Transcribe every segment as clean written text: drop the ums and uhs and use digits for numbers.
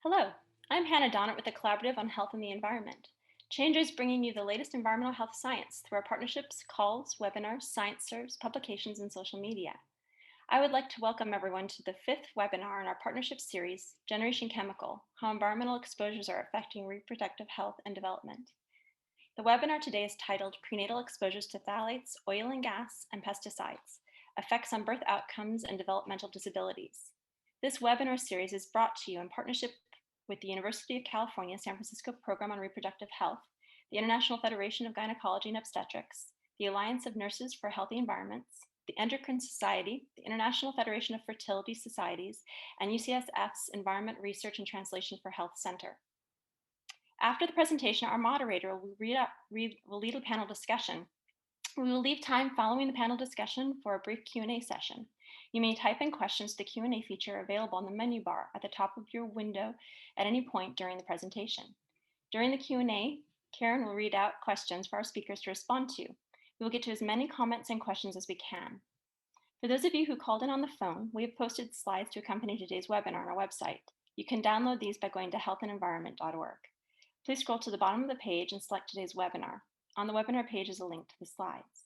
Hello, I'm Hannah Donnert with the Collaborative on Health and the Environment. Change is bringing you the latest environmental health science through our partnerships, calls, webinars, science serves, publications, and social media. I would like to welcome everyone to the fifth webinar in our partnership series, Generation Chemical, How Environmental Exposures Are Affecting Reproductive Health and Development. The webinar today is titled Prenatal Exposures to Phthalates, Oil and Gas, and Pesticides, Effects on Birth Outcomes and Developmental Disabilities. This webinar series is brought to you in partnership with the University of California, San Francisco Program on Reproductive Health, the International Federation of Gynecology and Obstetrics, the Alliance of Nurses for Healthy Environments, the Endocrine Society, the International Federation of Fertility Societies, and UCSF's Environment Research and Translation for Health Center. After the presentation, our moderator will lead a panel discussion. We will leave time following the panel discussion for a brief Q&A session. You may type in questions to the Q&A feature available on the menu bar at the top of your window at any point during the presentation. During the Q&A, Karen will read out questions for our speakers to respond to. We will get to as many comments and questions as we can. For those of you who called in on the phone, we have posted slides to accompany today's webinar on our website. You can download these by going to healthandenvironment.org. Please scroll to the bottom of the page and select today's webinar. On the webinar page is a link to the slides.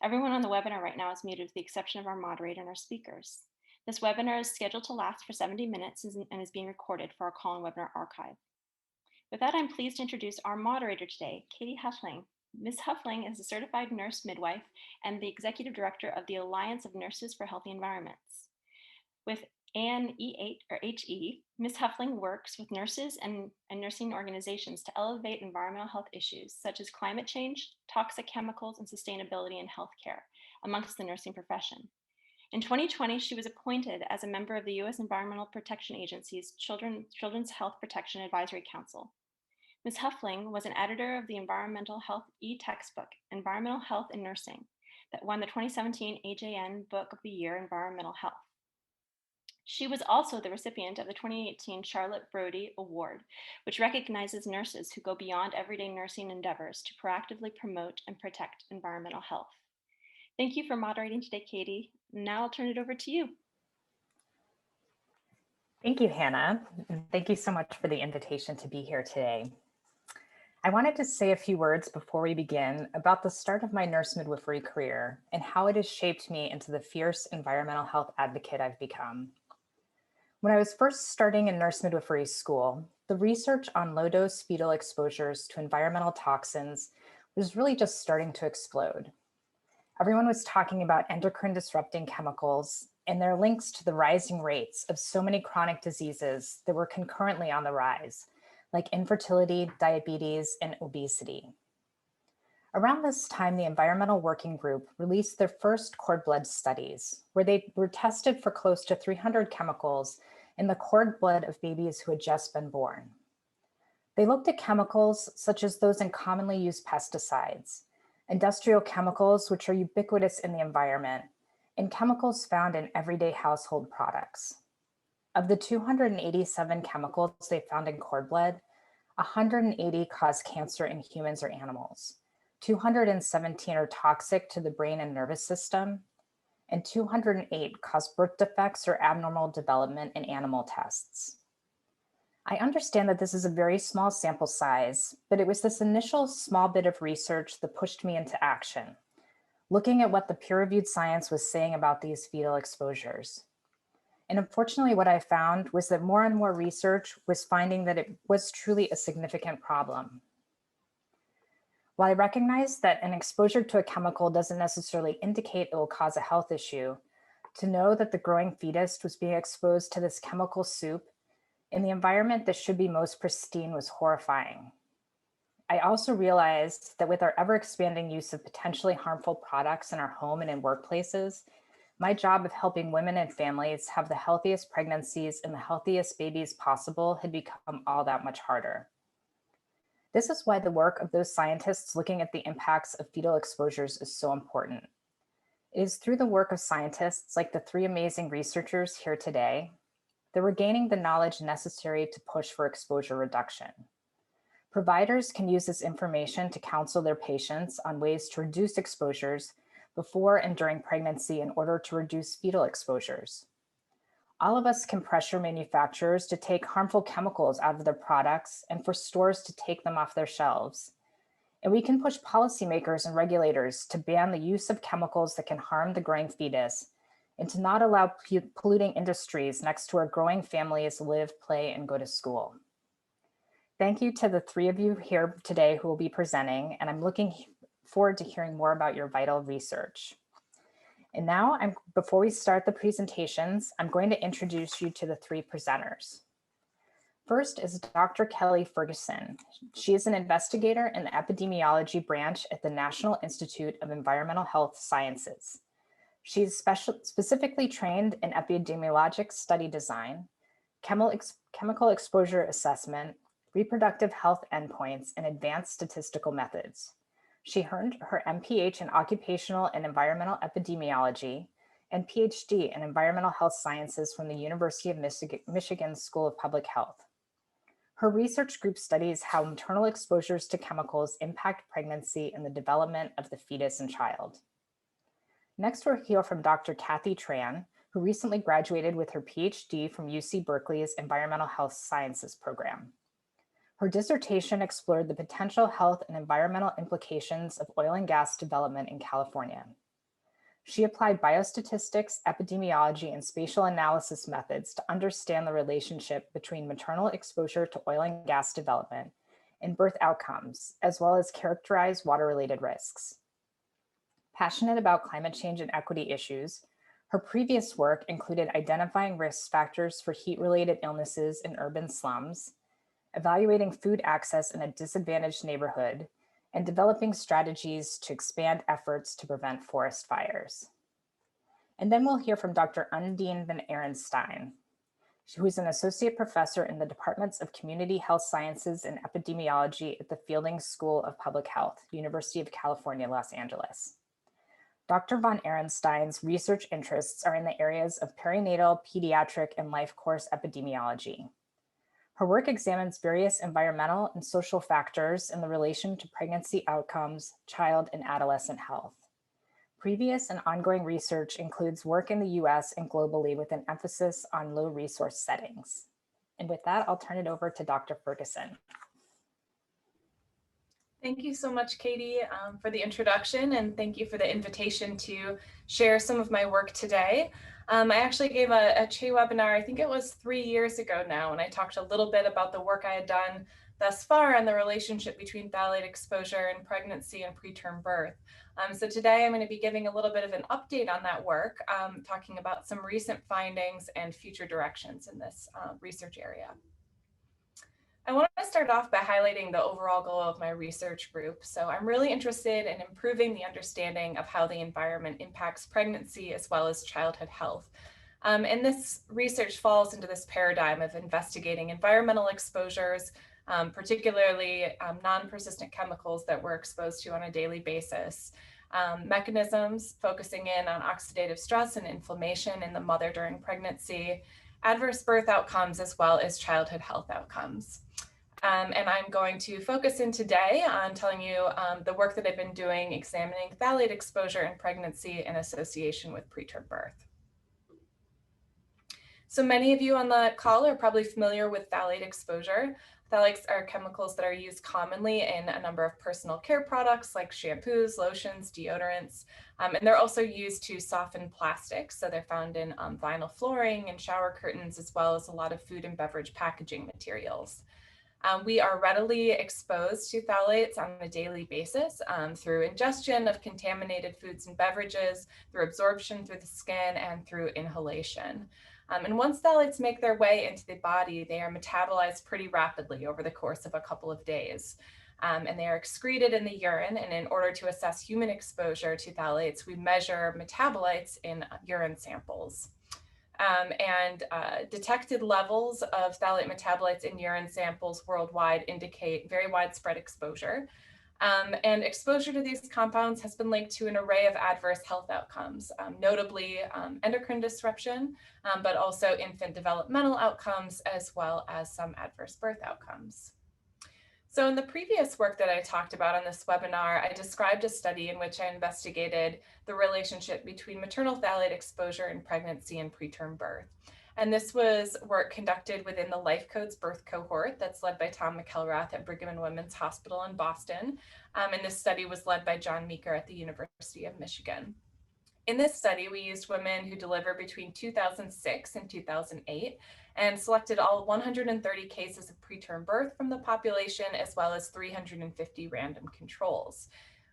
Everyone on the webinar right now is muted with the exception of our moderator and our speakers. This webinar is scheduled to last for 70 minutes and is being recorded for our call and webinar archive. With that, I'm pleased to introduce our moderator today, Katie Huffling. Ms. Huffling is a certified nurse midwife and the executive director of the Alliance of Nurses for Healthy Environments. With HE, Ms. Huffling works with nurses and nursing organizations to elevate environmental health issues such as climate change, toxic chemicals, and sustainability in healthcare amongst the nursing profession. In 2020, she was appointed as a member of the U.S. Environmental Protection Agency's Children's Health Protection Advisory Council. Ms. Huffling was an editor of the environmental health e-textbook, Environmental Health in Nursing, that won the 2017 AJN Book of the Year, Environmental Health. She was also the recipient of the 2018 Charlotte Brody Award, which recognizes nurses who go beyond everyday nursing endeavors to proactively promote and protect environmental health. Thank you for moderating today, Katie. Now I'll turn it over to you. Thank you, Hannah. And thank you so much for the invitation to be here today. I wanted to say a few words before we begin about the start of my nurse midwifery career and how it has shaped me into the fierce environmental health advocate I've become. When I was first starting in nurse midwifery school, the research on low-dose fetal exposures to environmental toxins was really just starting to explode. Everyone was talking about endocrine disrupting chemicals and their links to the rising rates of so many chronic diseases that were concurrently on the rise, like infertility, diabetes, and obesity. Around this time, the Environmental Working Group released their first cord blood studies, where they were tested for close to 300 chemicals in the cord blood of babies who had just been born. They looked at chemicals such as those in commonly used pesticides, industrial chemicals which are ubiquitous in the environment, and chemicals found in everyday household products. Of the 287 chemicals they found in cord blood, 180 cause cancer in humans or animals. 217 are toxic to the brain and nervous system, and 208 cause birth defects or abnormal development in animal tests. I understand that this is a very small sample size, but it was this initial small bit of research that pushed me into action, looking at what the peer-reviewed science was saying about these fetal exposures. And unfortunately, what I found was that more and more research was finding that it was truly a significant problem. While I recognize that an exposure to a chemical doesn't necessarily indicate it will cause a health issue, to know that the growing fetus was being exposed to this chemical soup in the environment that should be most pristine was horrifying. I also realized that with our ever-expanding use of potentially harmful products in our home and in workplaces, my job of helping women and families have the healthiest pregnancies and the healthiest babies possible had become all that much harder. This is why the work of those scientists looking at the impacts of fetal exposures is so important. It is through the work of scientists like the three amazing researchers here today that we're gaining the knowledge necessary to push for exposure reduction. Providers can use this information to counsel their patients on ways to reduce exposures before and during pregnancy in order to reduce fetal exposures. All of us can pressure manufacturers to take harmful chemicals out of their products and for stores to take them off their shelves. And we can push policymakers and regulators to ban the use of chemicals that can harm the growing fetus and to not allow polluting industries next to where growing families live, play, and go to school. Thank you to the three of you here today who will be presenting, and I'm looking forward to hearing more about your vital research. And now, before we start the presentations, I'm going to introduce you to the three presenters. First is Dr. Kelly Ferguson. She is an investigator in the epidemiology branch at the National Institute of Environmental Health Sciences. She's specifically trained in epidemiologic study design, chemical exposure assessment, reproductive health endpoints, and advanced statistical methods. She earned her MPH in Occupational and Environmental Epidemiology and PhD in Environmental Health Sciences from the University of Michigan School of Public Health. Her research group studies how maternal exposures to chemicals impact pregnancy and the development of the fetus and child. Next, we'll hear from Dr. Kathy Tran, who recently graduated with her PhD from UC Berkeley's Environmental Health Sciences program. Her dissertation explored the potential health and environmental implications of oil and gas development in California. She applied biostatistics, epidemiology, and spatial analysis methods to understand the relationship between maternal exposure to oil and gas development and birth outcomes, as well as characterize water-related risks. Passionate about climate change and equity issues, her previous work included identifying risk factors for heat-related illnesses in urban slums, evaluating food access in a disadvantaged neighborhood, and developing strategies to expand efforts to prevent forest fires. And then we'll hear from Dr. Undine van Reinstein, who is an associate professor in the Departments of Community Health Sciences and Epidemiology at the Fielding School of Public Health, University of California, Los Angeles. Dr. van Reinstein's research interests are in the areas of perinatal, pediatric, and life course epidemiology. Her work examines various environmental and social factors in the relation to pregnancy outcomes, child and adolescent health. Previous and ongoing research includes work in the US and globally with an emphasis on low resource settings. And with that, I'll turn it over to Dr. Ferguson. Thank you so much, Katie, for the introduction, and thank you for the invitation to share some of my work today. I actually gave a CHE webinar, I think it was 3 years ago now, and I talked a little bit about the work I had done thus far and the relationship between phthalate exposure and pregnancy and preterm birth. So today I'm going to be giving a little bit of an update on that work, talking about some recent findings and future directions in this research area. I want to start off by highlighting the overall goal of my research group. So I'm really interested in improving the understanding of how the environment impacts pregnancy as well as childhood health. And this research falls into this paradigm of investigating environmental exposures, particularly non-persistent chemicals that we're exposed to on a daily basis, mechanisms focusing in on oxidative stress and inflammation in the mother during pregnancy, adverse birth outcomes, as well as childhood health outcomes. And I'm going to focus in today on telling you the work that I've been doing examining phthalate exposure in pregnancy in association with preterm birth. So many of you on the call are probably familiar with phthalate exposure. Phthalates are chemicals that are used commonly in a number of personal care products like shampoos, lotions, deodorants, and they're also used to soften plastics. So they're found in vinyl flooring and shower curtains, as well as a lot of food and beverage packaging materials. We are readily exposed to phthalates on a daily basis through ingestion of contaminated foods and beverages, through absorption through the skin, and through inhalation. And once phthalates make their way into the body, they are metabolized pretty rapidly over the course of a couple of days. And they are excreted in the urine. And in order to assess human exposure to phthalates, we measure metabolites in urine samples. Detected levels of phthalate metabolites in urine samples worldwide indicate very widespread exposure. And exposure to these compounds has been linked to an array of adverse health outcomes, notably endocrine disruption, but also infant developmental outcomes, as well as some adverse birth outcomes. So in the previous work that I talked about on this webinar, I described a study in which I investigated the relationship between maternal phthalate exposure in pregnancy and preterm birth. And this was work conducted within the Life Codes birth cohort that's led by Tom McElrath at Brigham and Women's Hospital in Boston. And this study was led by John Meeker at the University of Michigan. In this study, we used women who delivered between 2006 and 2008 and selected all 130 cases of preterm birth from the population, as well as 350 random controls.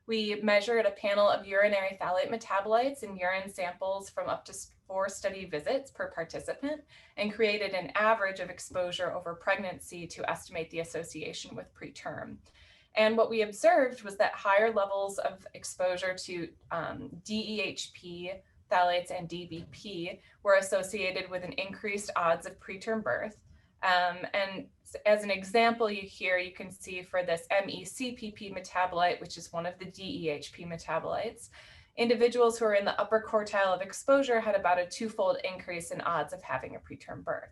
We measured a panel of urinary phthalate metabolites in urine samples from up to 4 study visits per participant and created an average of exposure over pregnancy to estimate the association with preterm. And what we observed was that higher levels of exposure to DEHP, phthalates, and DBP were associated with an increased odds of preterm birth. And as an example, you can see for this MECPP metabolite, which is one of the DEHP metabolites, individuals who are in the upper quartile of exposure had about a 2-fold increase in odds of having a preterm birth.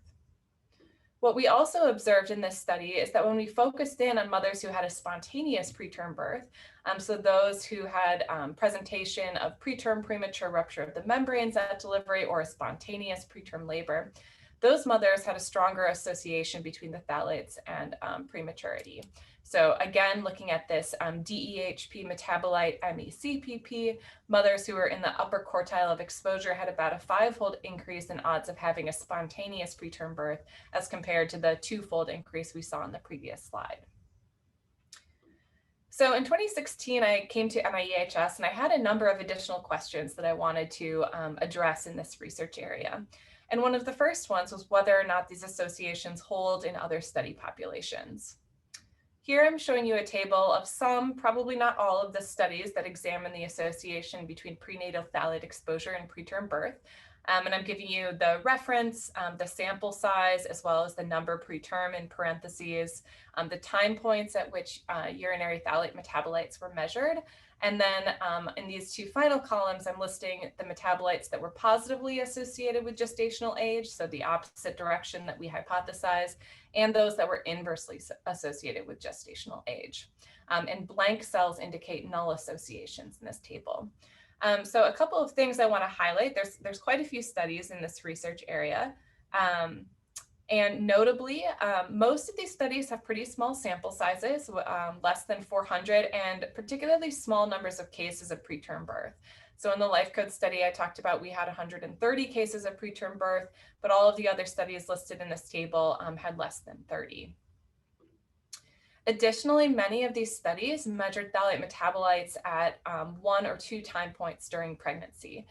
What we also observed in this study is that when we focused in on mothers who had a spontaneous preterm birth, so those who had presentation of preterm premature rupture of the membranes at delivery or a spontaneous preterm labor, those mothers had a stronger association between the phthalates and prematurity. So again, looking at this DEHP metabolite MECPP, mothers who were in the upper quartile of exposure had about a 5-fold increase in odds of having a spontaneous preterm birth as compared to the 2-fold increase we saw in the previous slide. So in 2016, I came to NIEHS and I had a number of additional questions that I wanted to address in this research area. And one of the first ones was whether or not these associations hold in other study populations. Here I'm showing you a table of some, probably not all, of the studies that examine the association between prenatal phthalate exposure and preterm birth. And I'm giving you the reference, the sample size, as well as the number preterm in parentheses, the time points at which urinary phthalate metabolites were measured. And then in these 2 final columns, I'm listing the metabolites that were positively associated with gestational age, so the opposite direction that we hypothesized, and those that were inversely associated with gestational age. And blank cells indicate null associations in this table. So a couple of things I want to highlight. There's quite a few studies in this research area. And notably, most of these studies have pretty small sample sizes, less than 400, and particularly small numbers of cases of preterm birth. So in the Life Code study I talked about, we had 130 cases of preterm birth, but all of the other studies listed in this table had less than 30. Additionally, many of these studies measured phthalate metabolites at 1 or 2 time points during pregnancy.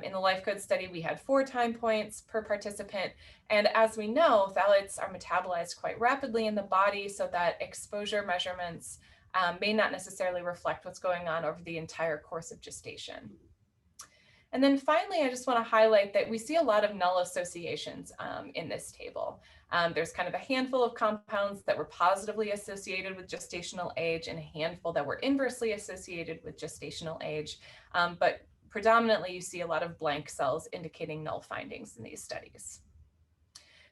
In the Life Code study, we had 4 time points per participant. And as we know, phthalates are metabolized quite rapidly in the body, so that exposure measurements may not necessarily reflect what's going on over the entire course of gestation. And then finally, I just want to highlight that we see a lot of null associations in this table. There's kind of a handful of compounds that were positively associated with gestational age and a handful that were inversely associated with gestational age. But predominantly, you see a lot of blank cells indicating null findings in these studies.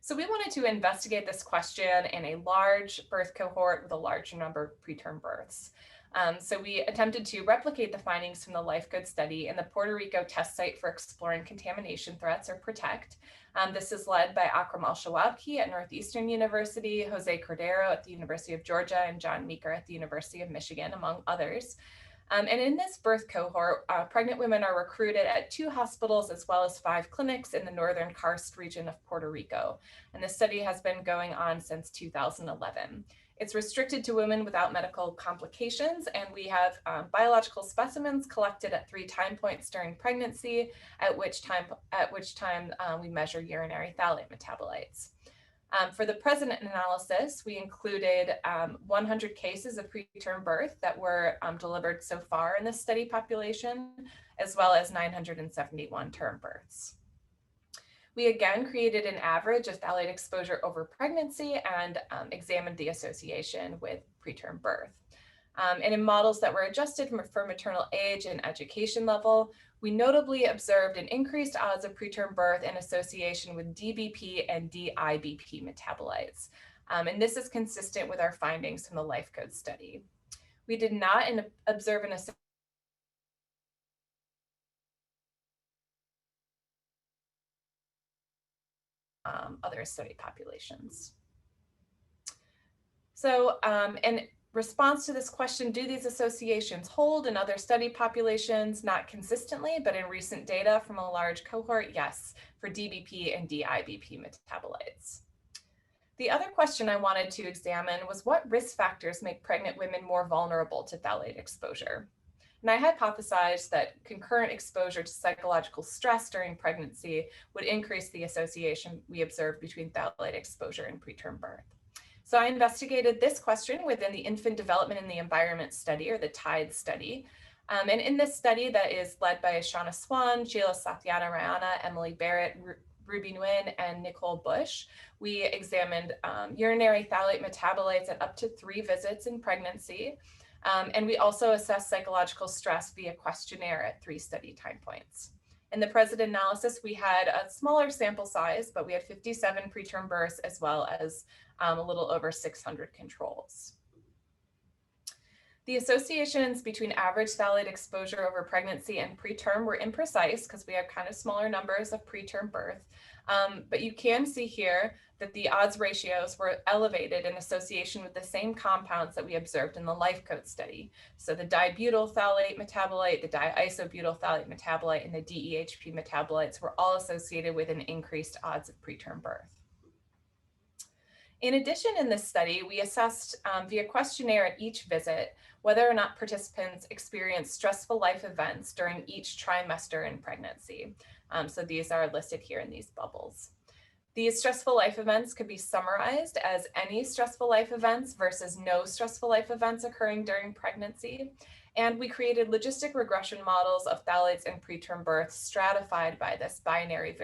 So we wanted to investigate this question in a large birth cohort with a large number of preterm births. So we attempted to replicate the findings from the Life Code study in the Puerto Rico Test Site for Exploring Contamination Threats, or PROTECT. This is led by Akram Al-Shawabki at Northeastern University, Jose Cordero at the University of Georgia, and John Meeker at the University of Michigan, among others. And in this birth cohort, pregnant women are recruited at 2 hospitals as well as 5 clinics in the northern karst region of Puerto Rico. And this study has been going on since 2011. It's restricted to women without medical complications, and we have biological specimens collected at 3 time points during pregnancy, at which time we measure urinary phthalate metabolites. For the present analysis, we included 100 cases of preterm birth that were delivered so far in this study population, as well as 971 term births. We again created an average of phthalate exposure over pregnancy and examined the association with preterm birth. And in models that were adjusted for maternal age and education level, we notably observed an increased odds of preterm birth in association with DBP and DIBP metabolites. And this is consistent with our findings from the Life Code study. We did not observe an other study populations. So in response to this question, do these associations hold in other study populations? Not consistently, but in recent data from a large cohort, yes, for DBP and DIBP metabolites. The other question I wanted to examine was what risk factors make pregnant women more vulnerable to phthalate exposure? And I hypothesized that concurrent exposure to psychological stress during pregnancy would increase the association we observed between phthalate exposure and preterm birth. So I investigated this question within the Infant Development in the Environment study, or the TIDE study. And in this study that is led by Shauna Swan, Sheila Satyanarayana, Emily Barrett, Ruby Nguyen, and Nicole Bush, we examined urinary phthalate metabolites at up to 3 visits in pregnancy. And we also assessed psychological stress via questionnaire at 3 study time points. In the present analysis, we had a smaller sample size, but we had 57 preterm births as well as a little over 600 controls. The associations between average phthalate exposure over pregnancy and preterm were imprecise because we have kind of smaller numbers of preterm birth. But you can see here that the odds ratios were elevated in association with the same compounds that we observed in the LifeCode study. So the dibutyl phthalate metabolite, the diisobutyl phthalate metabolite, and the DEHP metabolites were all associated with an increased odds of preterm birth. In addition, in this study, we assessed via questionnaire at each visit whether or not participants experienced stressful life events during each trimester in pregnancy. So these are listed here in these bubbles. These stressful life events could be summarized as any stressful life events versus no stressful life events occurring during pregnancy. And we created logistic regression models of phthalates and preterm birth stratified by this binary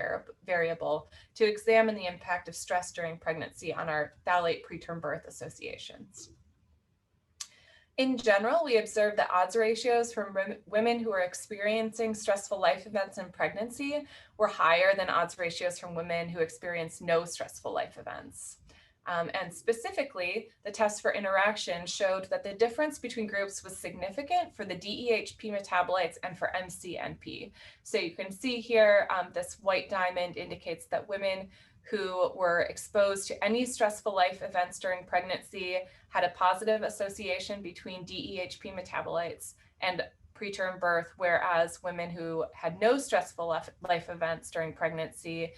variable to examine the impact of stress during pregnancy on our phthalate preterm birth associations. In general, we observed that odds ratios from women who are experiencing stressful life events in pregnancy were higher than odds ratios from women who experienced no stressful life events. And specifically, the test for interaction showed that the difference between groups was significant for the DEHP metabolites and for MCNP. So you can see here, this white diamond indicates that women who were exposed to any stressful life events during pregnancy had a positive association between DEHP metabolites and preterm birth, whereas women who had no stressful life events during pregnancy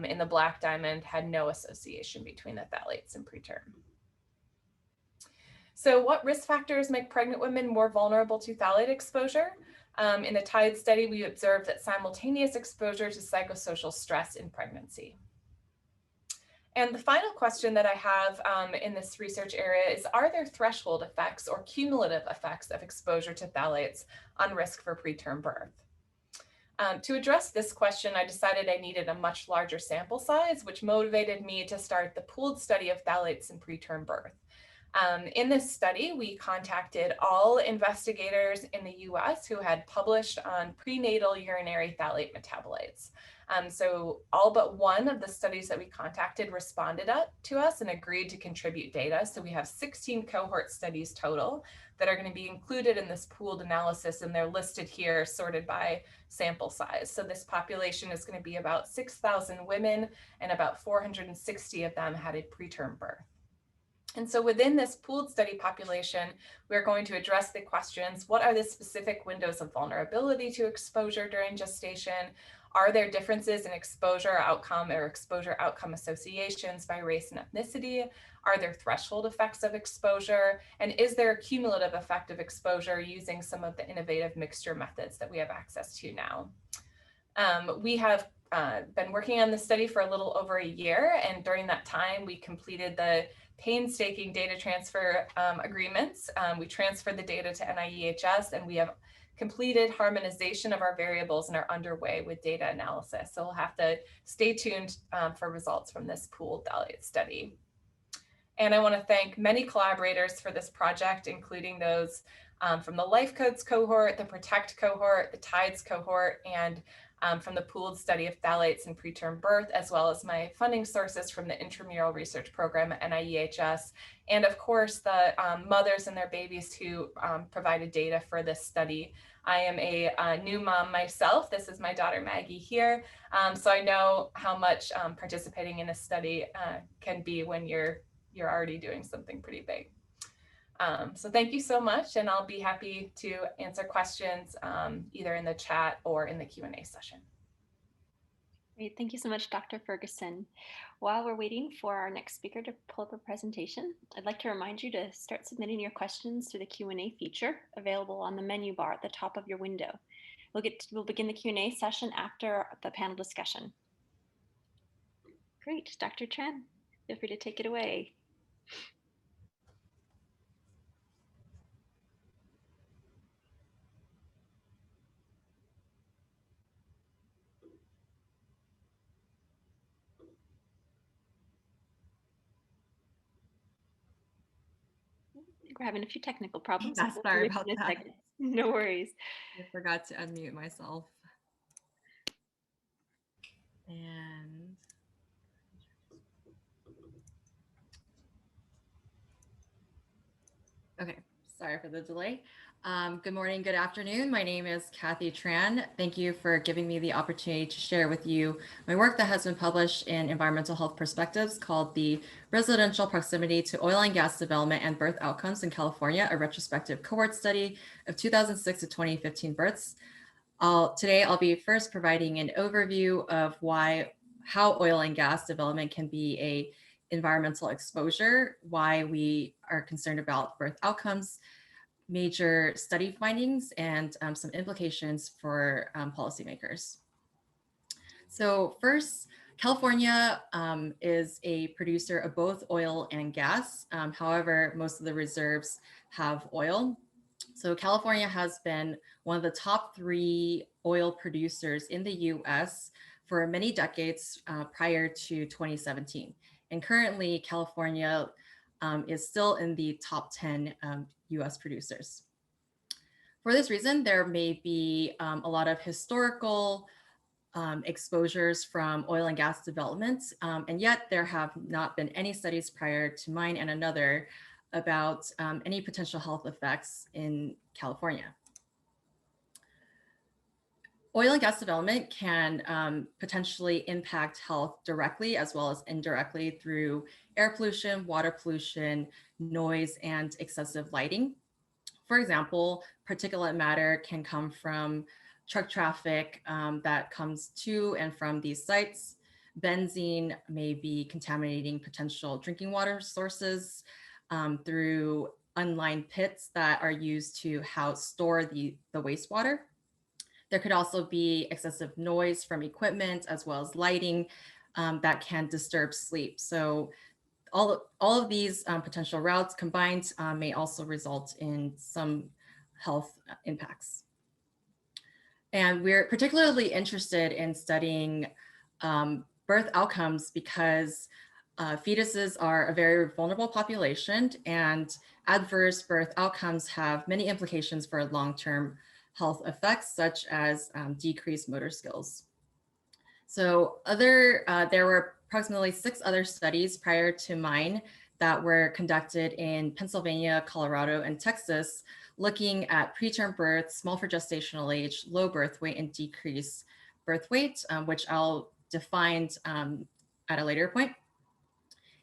in the black diamond had no association between the phthalates and preterm. So what risk factors make pregnant women more vulnerable to phthalate exposure? In the TIDE study, we observed that simultaneous exposure to psychosocial stress in pregnancy. And the final question that I have in this research area is, are there threshold effects or cumulative effects of exposure to phthalates on risk for preterm birth? To address this question, I decided I needed a much larger sample size, which motivated me to start the pooled study of phthalates in preterm birth. In this study, we contacted all investigators in the US who had published on prenatal urinary phthalate metabolites. So all but one of the studies that we contacted responded to us and agreed to contribute data. So we have 16 cohort studies total that are going to be included in this pooled analysis, and they're listed here sorted by sample size. So this population is going to be about 6,000 women, and about 460 of them had a preterm birth. And so within this pooled study population, we're going to address the questions: what are the specific windows of vulnerability to exposure during gestation? Are there differences in exposure outcome or exposure outcome associations by race and ethnicity? Are there threshold effects of exposure? And is there a cumulative effect of exposure using some of the innovative mixture methods that we have access to now? We have been working on this study for a little over a year, and during that time, we completed the painstaking data transfer agreements. We transferred the data to NIEHS, and we have completed harmonization of our variables and are underway with data analysis. So we'll have to stay tuned for results from this pooled phthalate study. And I want to thank many collaborators for this project, including those from the LifeCodes cohort, the Protect cohort, the TIDES cohort, and from the pooled study of phthalates in preterm birth, as well as my funding sources from the intramural research program at NIEHS, and of course the mothers and their babies who provided data for this study. I am a new mom myself. This is my daughter Maggie here. So I know how much participating in a study can be when you're already doing something pretty big. So thank you so much, and I'll be happy to answer questions either in the chat or in the Q&A session. Great, thank you so much, Dr. Ferguson. While we're waiting for our next speaker to pull up a presentation, I'd like to remind you to start submitting your questions through the Q&A feature available on the menu bar at the top of your window. We'll begin the Q&A session after the panel discussion. Great, Dr. Tran, feel free to take it away. I think we're having a few technical problems. Yeah, sorry about that. No worries. I forgot to unmute myself. And okay, sorry for the delay. Good morning, good afternoon. My name is Kathy Tran. Thank you for giving me the opportunity to share with you my work that has been published in Environmental Health Perspectives called the Residential Proximity to Oil and Gas Development and Birth Outcomes in California, a retrospective cohort study of 2006 to 2015 births. Today, I'll be first providing an overview of how oil and gas development can be a environmental exposure, why we are concerned about birth outcomes, major study findings, and some implications for policymakers. So first, California is a producer of both oil and gas. However, most of the reserves have oil. So California has been one of the top 3 oil producers in the US for many decades prior to 2017. And currently, California is still in the top 10 US producers. For this reason, there may be a lot of historical exposures from oil and gas development, and yet there have not been any studies prior to mine and another about any potential health effects in California. Oil and gas development can potentially impact health directly as well as indirectly through air pollution, water pollution, noise, and excessive lighting. For example, particulate matter can come from truck traffic that comes to and from these sites. Benzene may be contaminating potential drinking water sources through unlined pits that are used to store the wastewater. There could also be excessive noise from equipment as well as lighting that can disturb sleep. So all of these potential routes combined may also result in some health impacts. And we're particularly interested in studying birth outcomes because fetuses are a very vulnerable population, and adverse birth outcomes have many implications for long-term health effects, such as decreased motor skills. So there were approximately 6 other studies prior to mine that were conducted in Pennsylvania, Colorado, and Texas, looking at preterm births, small for gestational age, low birth weight, and decreased birth weight, which I'll define at a later point.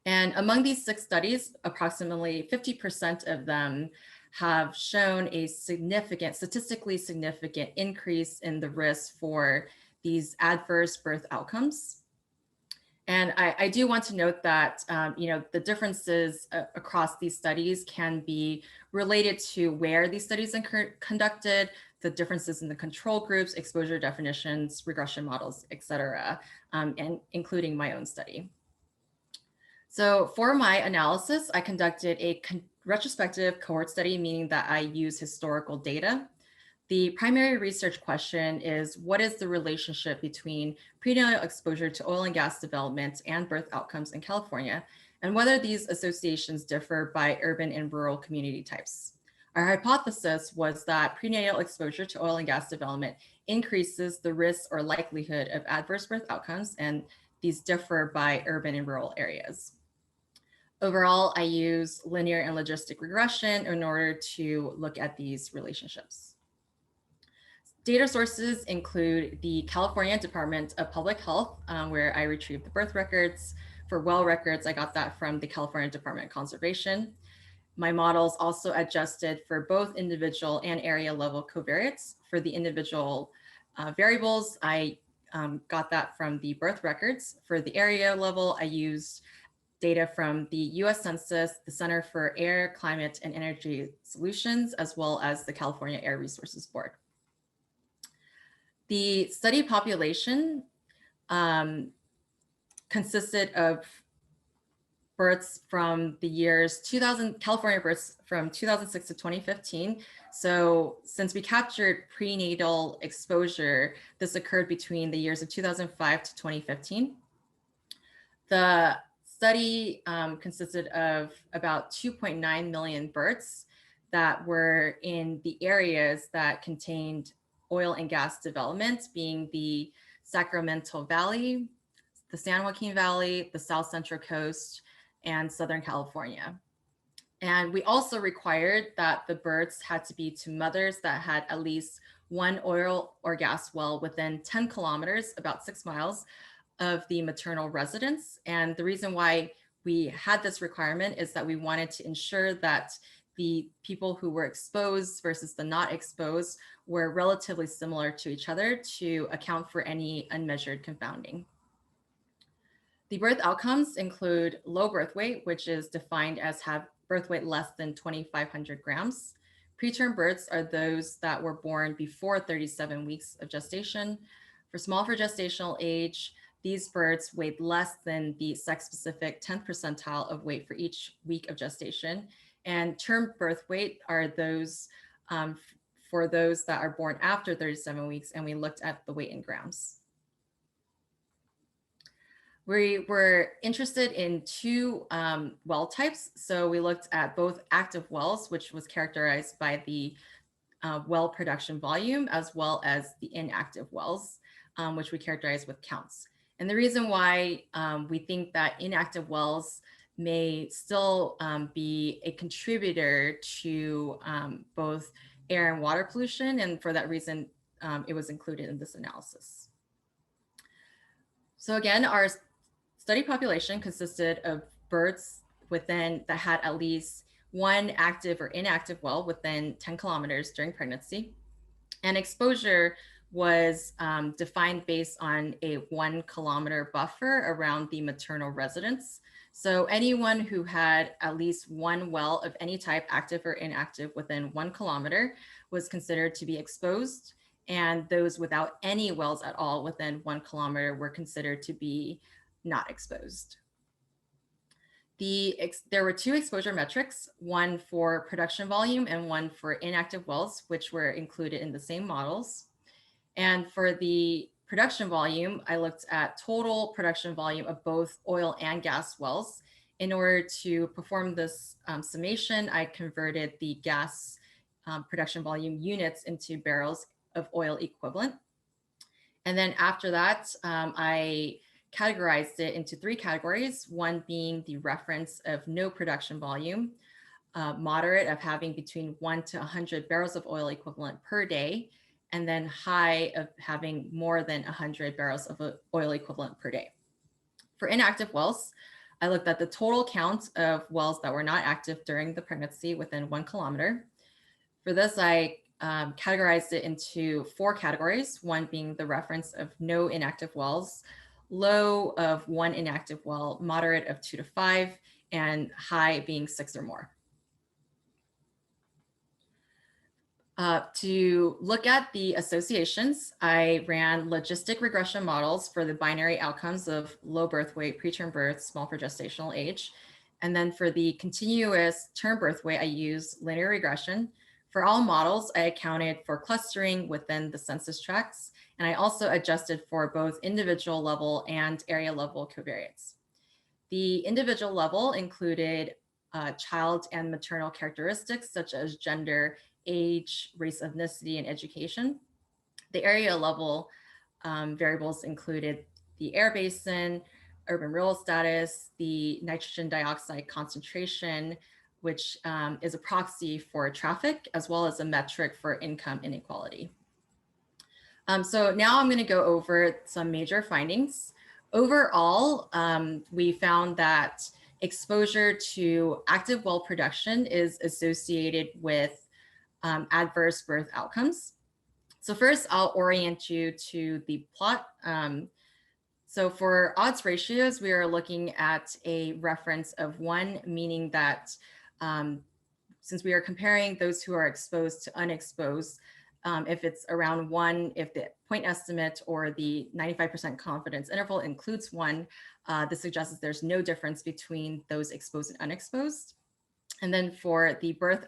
And among these 6 studies, approximately 50% of them have shown a statistically significant increase in the risk for these adverse birth outcomes. And I do want to note that the differences across these studies can be related to where these studies are conducted, the differences in the control groups, exposure definitions, regression models, et cetera, and including my own study. So for my analysis, I conducted a retrospective cohort study, meaning that I use historical data. The primary research question is, what is the relationship between prenatal exposure to oil and gas development and birth outcomes in California, and whether these associations differ by urban and rural community types? Our hypothesis was that prenatal exposure to oil and gas development increases the risk or likelihood of adverse birth outcomes, and these differ by urban and rural areas. Overall, I use linear and logistic regression in order to look at these relationships. Data sources include the California Department of Public Health, where I retrieved the birth records. For well records, I got that from the California Department of Conservation. My models also adjusted for both individual and area level covariates. For the individual variables, I got that from the birth records. For the area level, I used data from the US Census, the Center for Air, Climate, and Energy Solutions, as well as the California Air Resources Board. The study population consisted of births from the years 2000, California births from 2006 to 2015. So since we captured prenatal exposure, this occurred between the years of 2005 to 2015. The study consisted of about 2.9 million births that were in the areas that contained oil and gas development, being the Sacramento Valley, the San Joaquin Valley, the South Central Coast, and Southern California. And we also required that the births had to be to mothers that had at least one oil or gas well within 10 kilometers, about 6 miles, of the maternal residence. And the reason why we had this requirement is that we wanted to ensure that the people who were exposed versus the not exposed were relatively similar to each other to account for any unmeasured confounding. The birth outcomes include low birth weight, which is defined as have birth weight less than 2,500 grams. Preterm births are those that were born before 37 weeks of gestation. For small for gestational age, these births weighed less than the sex-specific 10th percentile of weight for each week of gestation. And term birth weight are those for those that are born after 37 weeks, and we looked at the weight in grams. We were interested in two well types. So we looked at both active wells, which was characterized by the well production volume, as well as the inactive wells, which we characterize with counts. And the reason why we think that inactive wells may still be a contributor to both air and water pollution, and for that reason, it was included in this analysis. So again, our study population consisted of births that had at least one active or inactive well within 10 kilometers during pregnancy. And exposure was defined based on a 1 kilometer buffer around the maternal residence. So anyone who had at least one well of any type, active or inactive, within 1 kilometer was considered to be exposed. And those without any wells at all within 1 kilometer were considered to be not exposed. There were two exposure metrics, one for production volume and one for inactive wells, which were included in the same models. And for the production volume, I looked at total production volume of both oil and gas wells. In order to perform this summation, I converted the gas production volume units into barrels of oil equivalent. And then after that, I categorized it into 3 categories, one being the reference of no production volume, moderate of having between 1 to 100 barrels of oil equivalent per day, and then high of having more than 100 barrels of oil equivalent per day. For inactive wells, I looked at the total count of wells that were not active during the pregnancy within 1 kilometer. For this, I categorized it into 4 categories, one being the reference of no inactive wells, low of 1 inactive well, moderate of 2 to 5, and high being 6 or more. To look at the associations, I ran logistic regression models for the binary outcomes of low birth weight, preterm births, small for gestational age. And then for the continuous term birth weight, I used linear regression. For all models, I accounted for clustering within the census tracts, and I also adjusted for both individual level and area level covariates. The individual level included child and maternal characteristics such as gender, age, race, ethnicity, and education. The area level variables included the air basin, urban rural status, the nitrogen dioxide concentration, which is a proxy for traffic, as well as a metric for income inequality. So now I'm going to go over some major findings. Overall, we found that exposure to active well production is associated with adverse birth outcomes. So first, I'll orient you to the plot. So for odds ratios, we are looking at a reference of 1, meaning that since we are comparing those who are exposed to unexposed, if it's around 1, if the point estimate or the 95% confidence interval includes 1, this suggests that there's no difference between those exposed and unexposed. And then for the birth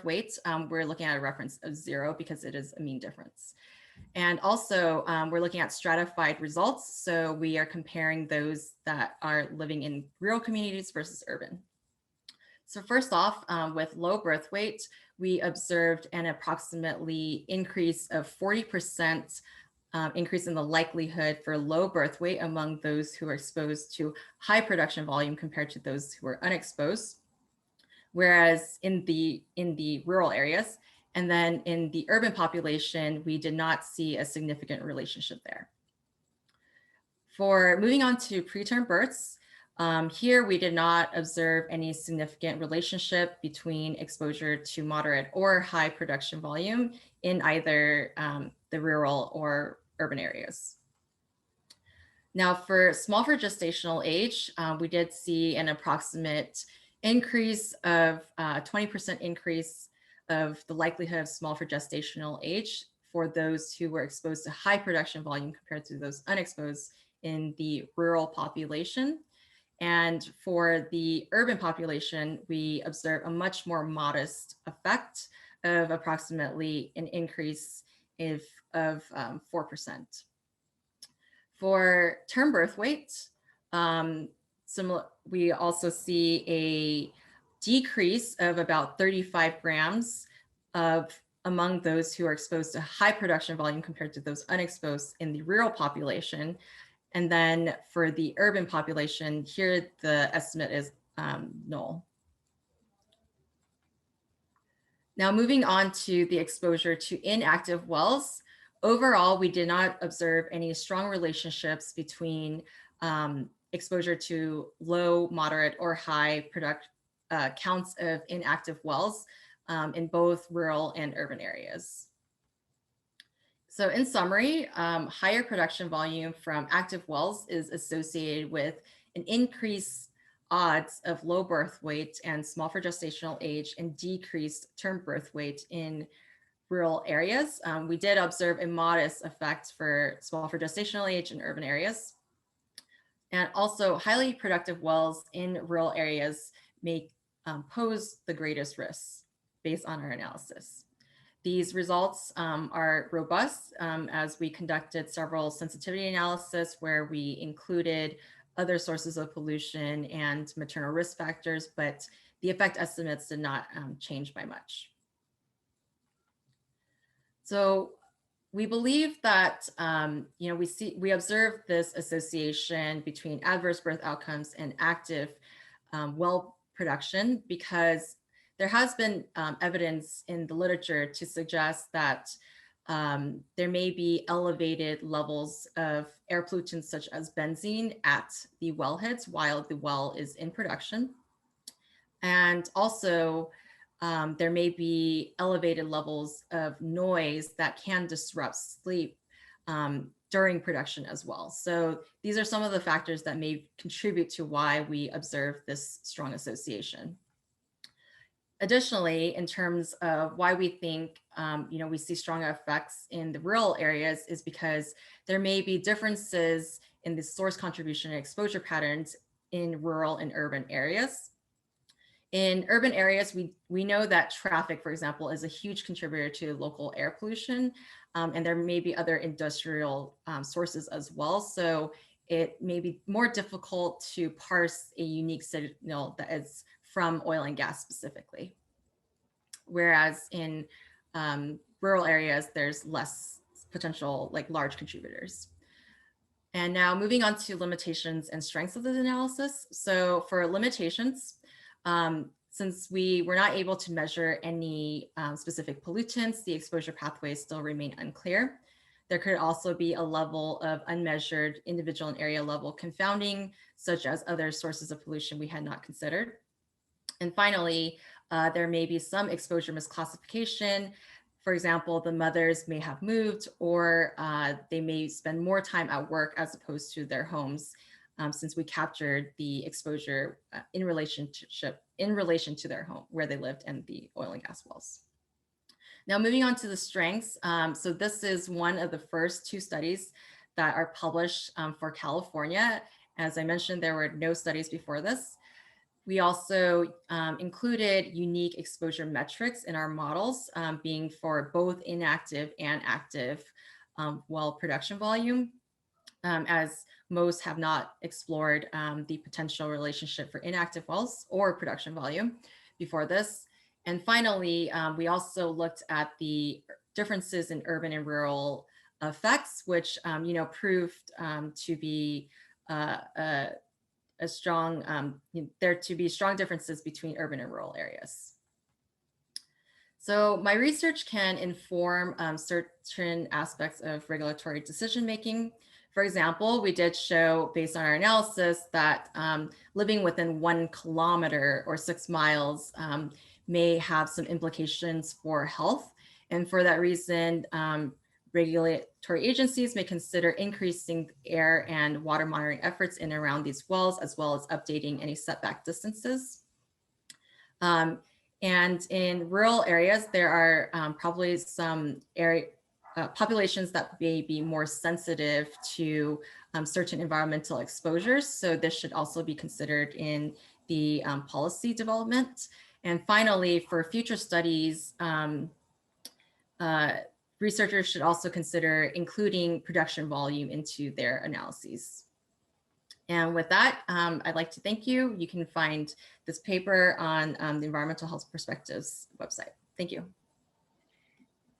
weight, we're looking at a reference of 0 because it is a mean difference. And also, we're looking at stratified results. So we are comparing those that are living in rural communities versus urban. So first off, with low birth weight, we observed an approximately increase of 40% increase in the likelihood for low birth weight among those who are exposed to high production volume compared to those who are unexposed. Whereas in the rural areas, and then in the urban population, we did not see a significant relationship there. For moving on to preterm births, here we did not observe any significant relationship between exposure to moderate or high production volume in either the rural or urban areas. Now for small for gestational age, we did see an approximate increase of 20% increase of the likelihood of small for gestational age for those who were exposed to high production volume compared to those unexposed in the rural population. And for the urban population, we observe a much more modest effect of approximately an increase of 4%. For term birth weight, we also see a decrease of about 35 grams among those who are exposed to high production volume compared to those unexposed in the rural population. And then for the urban population, here the estimate is null. Now moving on to the exposure to inactive wells, overall, we did not observe any strong relationships between exposure to low, moderate, or high counts of inactive wells in both rural and urban areas. So in summary, higher production volume from active wells is associated with an increased odds of low birth weight and small for gestational age and decreased term birth weight in rural areas. We did observe a modest effect for small for gestational age in urban areas. And also highly productive wells in rural areas may pose the greatest risks based on our analysis. These results are robust as we conducted several sensitivity analysis where we included other sources of pollution and maternal risk factors, but the effect estimates did not change by much. So we believe that we observe this association between adverse birth outcomes and active well production because there has been evidence in the literature to suggest that there may be elevated levels of air pollutants such as benzene at the wellheads while the well is in production. And also there may be elevated levels of noise that can disrupt sleep during production as well. So these are some of the factors that may contribute to why we observe this strong association. Additionally, in terms of why we think we see stronger effects in the rural areas is because there may be differences in the source contribution and exposure patterns in rural and urban areas. In urban areas, we know that traffic, for example, is a huge contributor to local air pollution, and there may be other industrial sources as well. So it may be more difficult to parse a unique signal that is from oil and gas specifically. Whereas in rural areas, there's less potential like large contributors. And now moving on to limitations and strengths of the analysis. So for limitations, since we were not able to measure any specific pollutants, the exposure pathways still remain unclear. There could also be a level of unmeasured individual and area level confounding, such as other sources of pollution we had not considered. And finally, there may be some exposure misclassification. For example, the mothers may have moved, or they may spend more time at work as opposed to their homes, since we captured the exposure in relation to their home, where they lived, and the oil and gas wells. Now, moving on to the strengths. So this is one of the first 2 studies that are published for California. As I mentioned, there were no studies before this. We also included unique exposure metrics in our models, being for both inactive and active well production volume, as most have not explored the potential relationship for inactive wells or production volume before this. And finally, we also looked at the differences in urban and rural effects, which proved to be there to be strong differences between urban and rural areas. So my research can inform certain aspects of regulatory decision making. For example, we did show, based on our analysis, that living within 1 kilometer or 6 miles may have some implications for health. And for that reason, regulatory agencies may consider increasing air and water monitoring efforts in and around these wells, as well as updating any setback distances. And in rural areas, there are probably some populations that may be more sensitive to certain environmental exposures. So this should also be considered in the policy development. And finally, for future studies, researchers should also consider including production volume into their analyses. And with that, I'd like to thank you. You can find this paper on the Environmental Health Perspectives website. Thank you.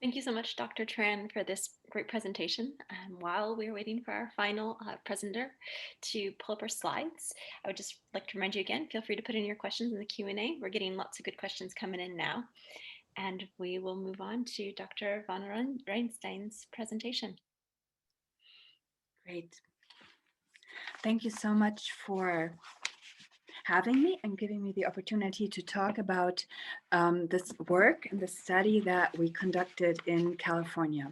Thank you so much, Dr. Tran, for this great presentation. While we're waiting for our final presenter to pull up our slides, I would just like to remind you again, feel free to put in your questions in the Q&A. We're getting lots of good questions coming in now. And we will move on to Dr. von Reinstein's presentation. Great. Thank you so much for having me and giving me the opportunity to talk about this work and the study that we conducted in California.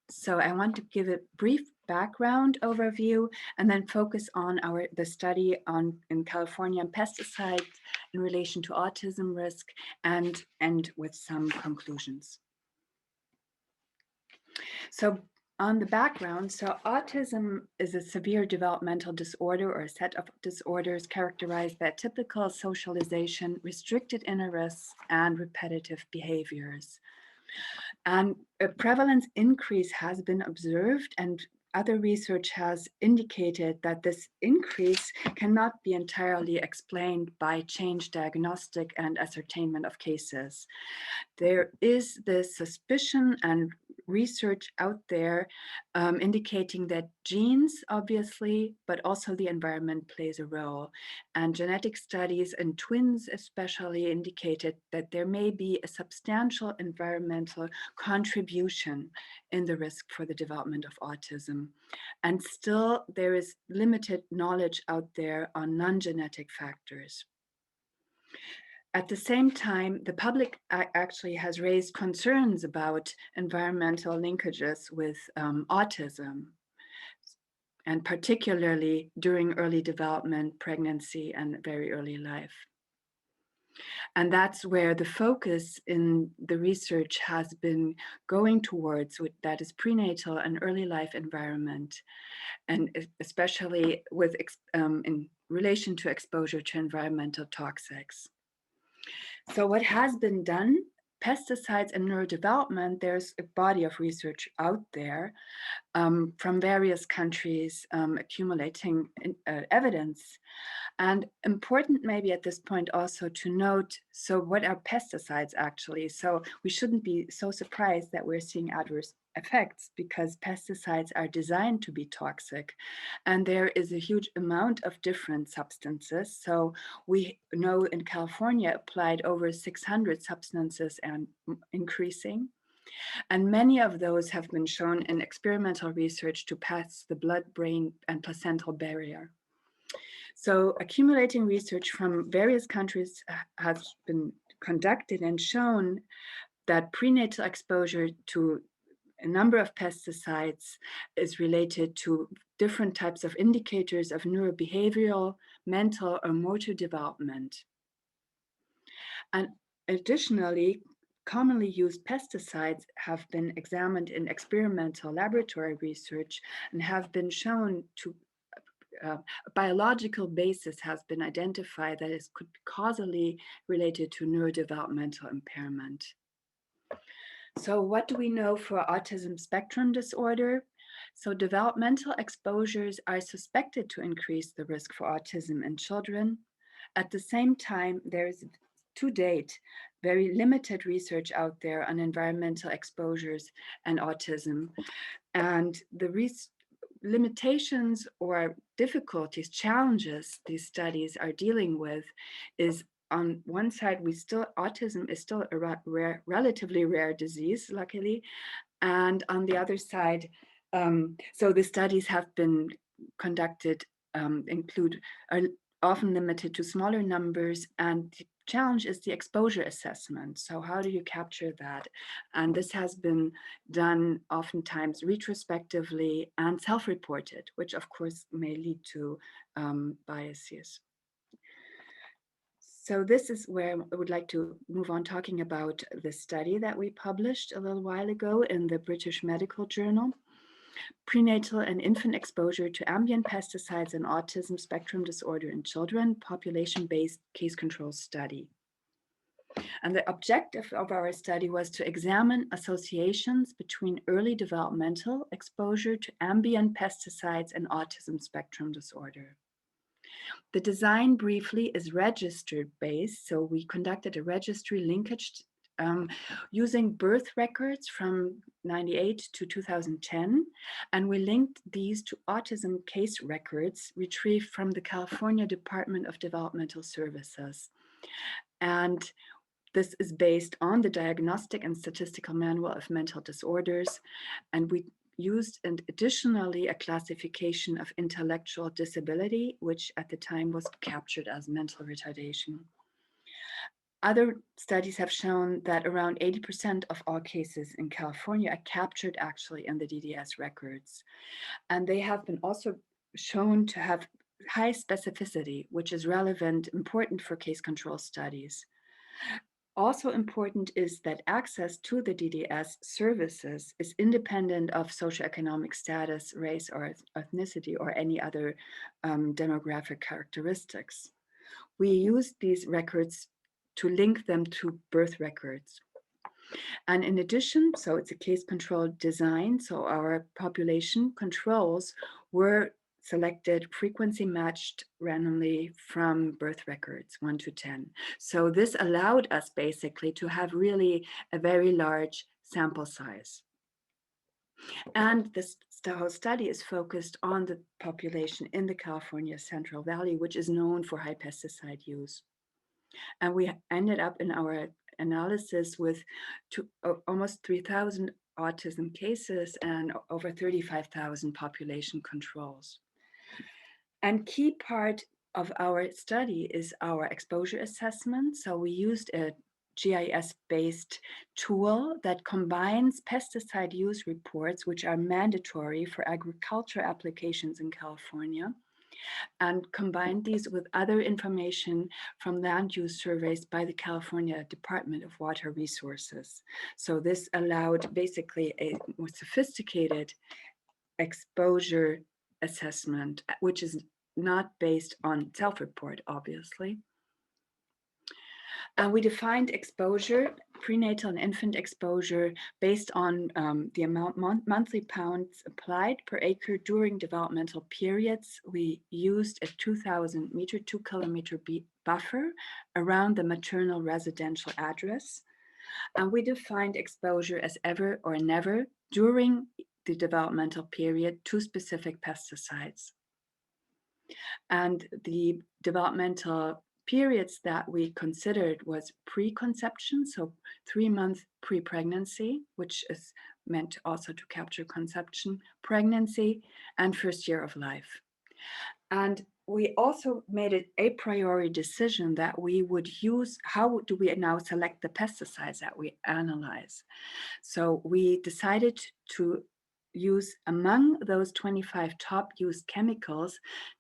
So I want to give a brief background overview and then focus on the study in California on pesticides in relation to autism risk, and end with some conclusions. So on the background, so autism is a severe developmental disorder or a set of disorders characterized by typical socialization, restricted interests, and repetitive behaviors. And a prevalence increase has been observed, and other research has indicated that this increase cannot be entirely explained by changed diagnostic and ascertainment of cases. There is this suspicion and research out there indicating that genes, obviously, but also the environment plays a role. And genetic studies in twins especially indicated that there may be a substantial environmental contribution in the risk for the development of autism. And still, there is limited knowledge out there on non-genetic factors. At the same time, the public actually has raised concerns about environmental linkages with autism, and particularly during early development, pregnancy, and very early life. And that's where the focus in the research has been going towards, that is prenatal and early life environment, and especially with in relation to exposure to environmental toxics. So what has been done, pesticides and neurodevelopment, there's a body of research out there from various countries accumulating evidence. And important maybe at this point also to note, so what are pesticides actually? So we shouldn't be so surprised that we're seeing adverse effects because pesticides are designed to be toxic, and there is a huge amount of different substances. So we know in California applied over 600 substances and increasing. And many of those have been shown in experimental research to pass the blood-brain and placental barrier. So accumulating research from various countries has been conducted and shown that prenatal exposure to a number of pesticides is related to different types of indicators of neurobehavioral, mental, or motor development. And additionally, commonly used pesticides have been examined in experimental laboratory research and have been shown to a biological basis has been identified that it could be causally related to neurodevelopmental impairment. So what do we know for autism spectrum disorder? So developmental exposures are suspected to increase the risk for autism in children. At the same time, there is, to date, very limited research out there on environmental exposures and autism. And the limitations or difficulties, challenges these studies are dealing with is, on one side, autism is still a relatively rare disease, luckily. And on the other side, so the studies have been conducted, are often limited to smaller numbers, and the challenge is the exposure assessment. So how do you capture that? And this has been done oftentimes retrospectively and self-reported, which of course may lead to biases. So this is where I would like to move on talking about the study that we published a little while ago in the British Medical Journal. Prenatal and infant exposure to ambient pesticides and autism spectrum disorder in children, population-based case control study. And the objective of our study was to examine associations between early developmental exposure to ambient pesticides and autism spectrum disorder. The design briefly is registered based, so we conducted a registry linkage using birth records from 98 to 2010, and we linked these to autism case records retrieved from the California Department of Developmental Services. And this is based on the Diagnostic and Statistical Manual of Mental Disorders, and we used additionally a classification of intellectual disability, which at the time was captured as mental retardation. Other studies have shown that around 80% of all cases in California are captured actually in the DDS records. And they have been also shown to have high specificity, which is relevant, important for case control studies. Also important is that access to the DDS services is independent of socioeconomic status, race, or ethnicity, or any other demographic characteristics. We use these records to link them to birth records. And in addition, so it's a case control design, so our population controls were selected frequency matched randomly from birth records 1 to 10. So this allowed us basically to have really a very large sample size. And this whole study is focused on the population in the California Central Valley, which is known for high pesticide use. And we ended up in our analysis with almost 3,000 autism cases and over 35,000 population controls. And key part of our study is our exposure assessment. So we used a GIS-based tool that combines pesticide use reports, which are mandatory for agriculture applications in California, and combined these with other information from land use surveys by the California Department of Water Resources. So this allowed basically a more sophisticated exposure assessment, which is not based on self-report, obviously. We defined exposure, prenatal and infant exposure, based on the amount monthly pounds applied per acre during developmental periods. We used a 2,000 meter, 2 kilometer buffer around the maternal residential address. And we defined exposure as ever or never during the developmental period to specific pesticides. And the developmental periods that we considered was preconception, so 3 months pre-pregnancy, which is meant also to capture conception, pregnancy, and first year of life. And we also made it a priori decision that we would use, how do we now select the pesticides that we analyze? So we decided to use, among those 25 top used chemicals,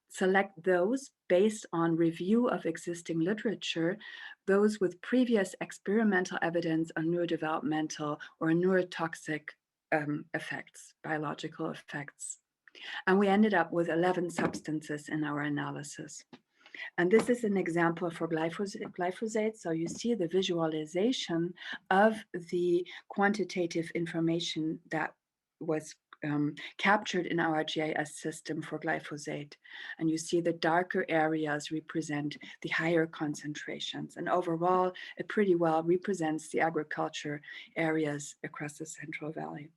select those based on review of existing literature, those with previous experimental evidence on neurodevelopmental or neurotoxic effects, biological effects. And we ended up with 11 substances in our analysis. And this is an example for glyphosate. So you see the visualization of the quantitative information that was captured in our GIS system for glyphosate. And you see the darker areas represent the higher concentrations. And overall, it pretty well represents the agriculture areas across the Central Valley.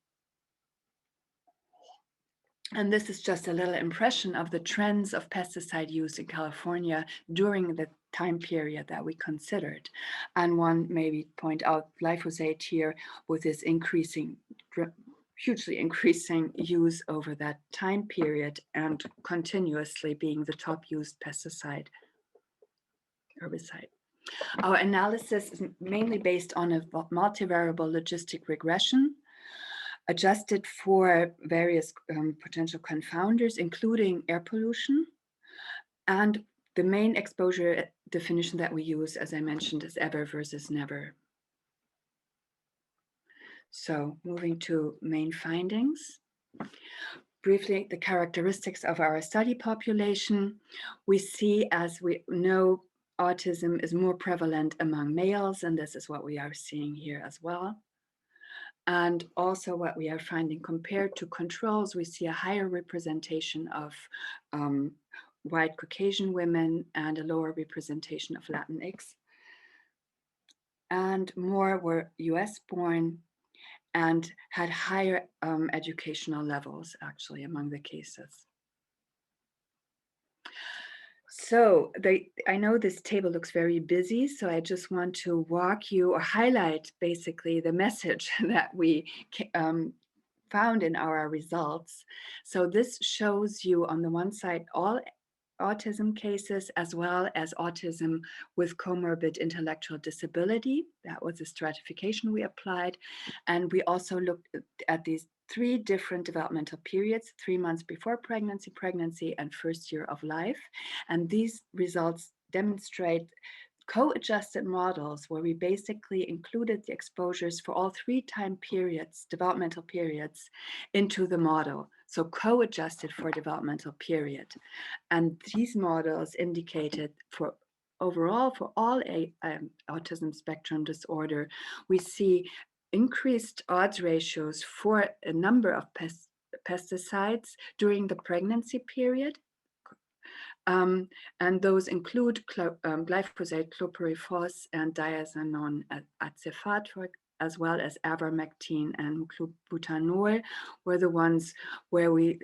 And this is just a little impression of the trends of pesticide use in California during the time period that we considered. And one maybe point out glyphosate here with this hugely increasing use over that time period and continuously being the top used pesticide, herbicide. Our analysis is mainly based on a multivariable logistic regression, adjusted for various potential confounders, including air pollution. And the main exposure definition that we use, as I mentioned, is ever versus never. So moving to main findings. Briefly, the characteristics of our study population. We see, as we know, autism is more prevalent among males, and this is what we are seeing here as well. And also what we are finding compared to controls, we see a higher representation of white Caucasian women and a lower representation of Latinx. And more were US born and had higher educational levels actually among the cases. So I know this table looks very busy, so I just want to walk you or highlight basically the message that we found in our results. So this shows you on the one side all autism cases as well as autism with comorbid intellectual disability. That was the stratification we applied. And we also looked at these 3 different developmental periods: 3 months before pregnancy, pregnancy, and first year of life. And these results demonstrate co-adjusted models where we basically included the exposures for all 3 time periods, developmental periods, into the model. So co-adjusted for developmental period. And these models indicated for overall, for all autism spectrum disorder, we see increased odds ratios for a number of pesticides during the pregnancy period. And those include glyphosate, chlorpyrifos, and diazinon acefat, as well as avermectin and butanol, were the ones where we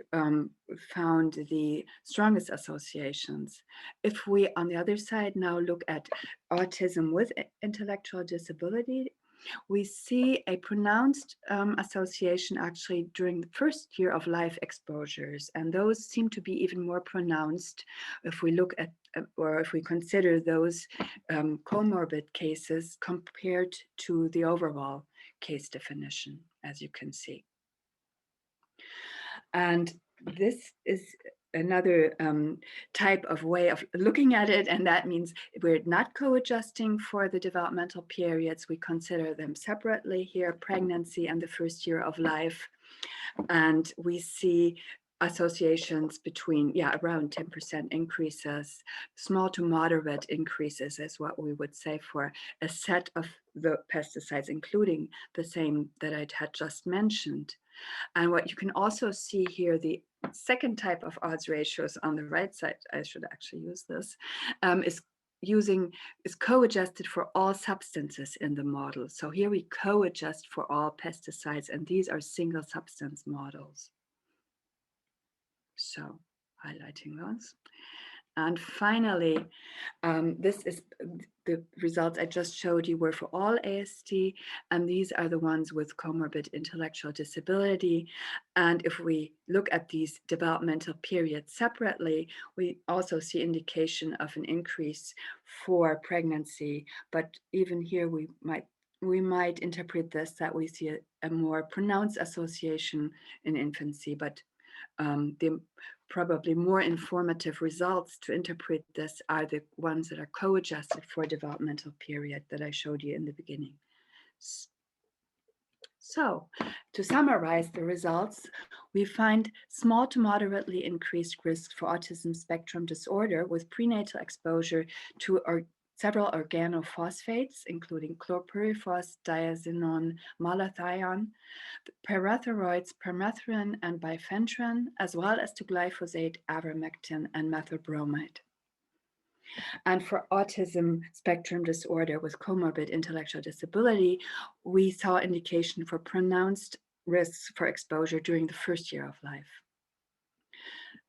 found the strongest associations. If we, on the other side, now look at autism with intellectual disability, we see a pronounced association actually during the first year of life exposures, and those seem to be even more pronounced if we look at or if we consider those comorbid cases compared to the overall case definition, as you can see. And this is another type of way of looking at it, and that means we're not co-adjusting for the developmental periods. We consider them separately here, pregnancy and the first year of life. And we see associations between, around 10% increases, small to moderate increases is what we would say for a set of the pesticides, including the same that I had just mentioned. And what you can also see here, the second type of odds ratios on the right side, I should actually use this, is is co-adjusted for all substances in the model. So here we co-adjust for all pesticides, and these are single substance models. So highlighting those. And finally, this is the results I just showed you were for all ASD, and these are the ones with comorbid intellectual disability. And if we look at these developmental periods separately, we also see indication of an increase for pregnancy. But even here, we might interpret this that we see a more pronounced association in infancy, but the probably more informative results to interpret this are the ones that are co-adjusted for developmental period that I showed you in the beginning. So to summarize the results, we find small to moderately increased risk for autism spectrum disorder with prenatal exposure to several organophosphates, including chlorpyrifos, diazinon, malathion, parathyroids, permethrin, and bifenthrin, as well as to glyphosate, avermectin, and methylbromide. And for autism spectrum disorder with comorbid intellectual disability, we saw indication for pronounced risks for exposure during the first year of life.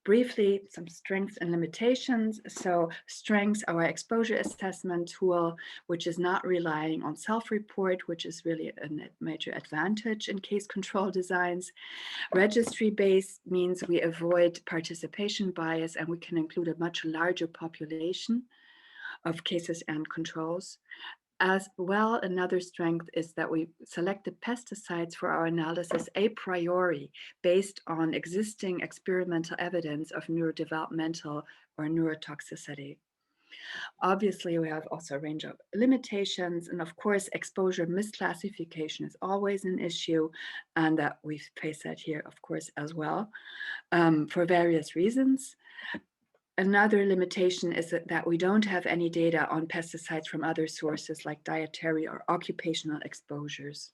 Briefly, some strengths and limitations. So strengths, our exposure assessment tool, which is not relying on self-report, which is really a major advantage in case control designs. Registry-based means we avoid participation bias, and we can include a much larger population of cases and controls. As well, another strength is that we selected pesticides for our analysis a priori based on existing experimental evidence of neurodevelopmental or neurotoxicity. Obviously, we have also a range of limitations, and of course, exposure misclassification is always an issue, and that we face that here, of course, as well, for various reasons. Another limitation is that we don't have any data on pesticides from other sources like dietary or occupational exposures.